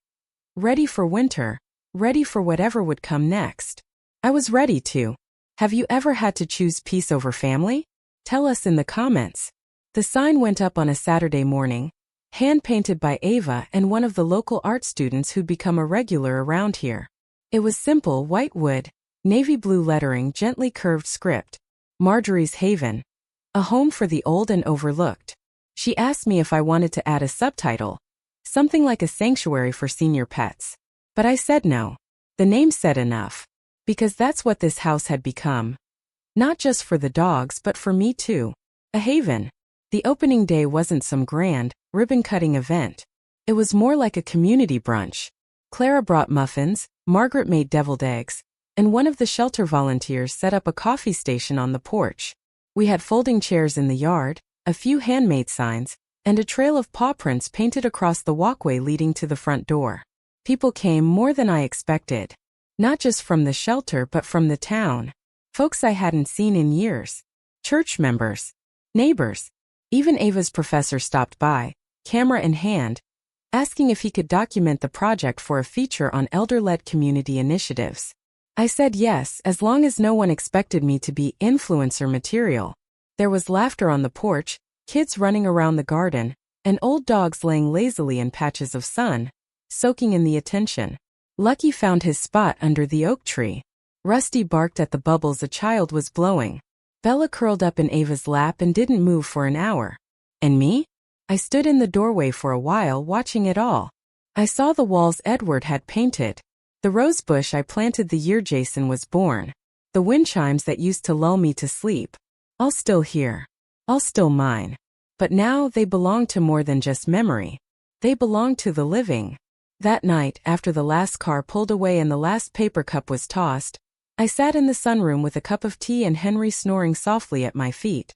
Ready for winter, ready for whatever would come next. I was ready too. Have you ever had to choose peace over family? Tell us in the comments. The sign went up on a Saturday morning, hand-painted by Ava and one of the local art students who'd become a regular around here. It was simple white wood, navy blue lettering, gently curved script. Marjorie's Haven. A home for the old and overlooked. She asked me if I wanted to add a subtitle, something like a sanctuary for senior pets. But I said no. The name said enough. Because that's what this house had become. Not just for the dogs but for me too. A haven. The opening day wasn't some grand, ribbon-cutting event. It was more like a community brunch. Clara brought muffins, Margaret made deviled eggs, and one of the shelter volunteers set up a coffee station on the porch. We had folding chairs in the yard, a few handmade signs, and a trail of paw prints painted across the walkway leading to the front door. People came more than I expected. Not just from the shelter but from the town. Folks I hadn't seen in years. Church members. Neighbors. Even Ava's professor stopped by, camera in hand, asking if he could document the project for a feature on elder-led community initiatives. I said yes, as long as no one expected me to be influencer material. There was laughter on the porch, kids running around the garden, and old dogs laying lazily in patches of sun, soaking in the attention. Lucky found his spot under the oak tree. Rusty barked at the bubbles a child was blowing. Bella curled up in Ava's lap and didn't move for an hour. And me? I stood in the doorway for a while watching it all. I saw the walls Edward had painted. The rose bush I planted the year Jason was born. The wind chimes that used to lull me to sleep. All still here. All still mine. But now they belong to more than just memory. They belong to the living. That night, after the last car pulled away and the last paper cup was tossed, I sat in the sunroom with a cup of tea and Henry snoring softly at my feet.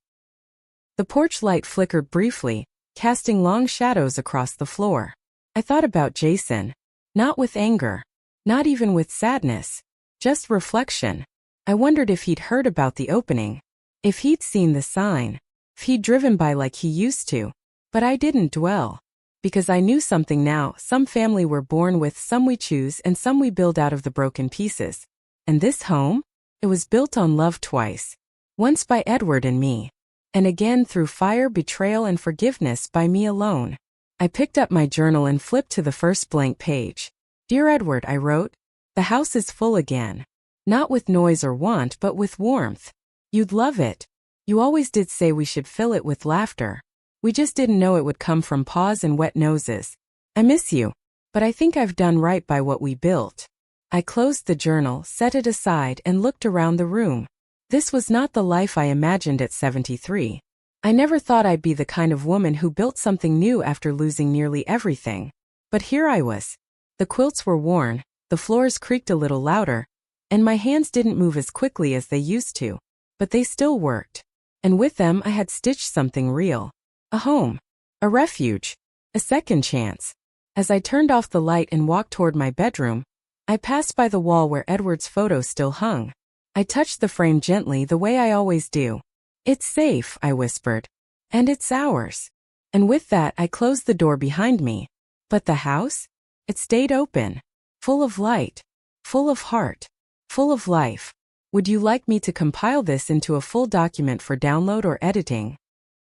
The porch light flickered briefly, casting long shadows across the floor. I thought about Jason. Not with anger. Not even with sadness. Just reflection. I wondered if he'd heard about the opening. If he'd seen the sign. If he'd driven by like he used to. But I didn't dwell. Because I knew something now. Some family we're born with, some we choose, and some we build out of the broken pieces. And this home? It was built on love twice. Once by Edward and me. And again through fire, betrayal, and forgiveness by me alone. I picked up my journal and flipped to the first blank page. Dear Edward, I wrote, the house is full again. Not with noise or want, but with warmth. You'd love it. You always did say we should fill it with laughter. We just didn't know it would come from paws and wet noses. I miss you. But I think I've done right by what we built. I closed the journal, set it aside, and looked around the room. This was not the life I imagined at 73. I never thought I'd be the kind of woman who built something new after losing nearly everything. But here I was. The quilts were worn, the floors creaked a little louder, and my hands didn't move as quickly as they used to. But they still worked. And with them I had stitched something real. A home. A refuge. A second chance. As I turned off the light and walked toward my bedroom, I passed by the wall where Edward's photo still hung. I touched the frame gently the way I always do. It's safe, I whispered. And it's ours. And with that I closed the door behind me. But the house? It stayed open. Full of light. Full of heart. Full of life. Would you like me to compile this into a full document for download or editing?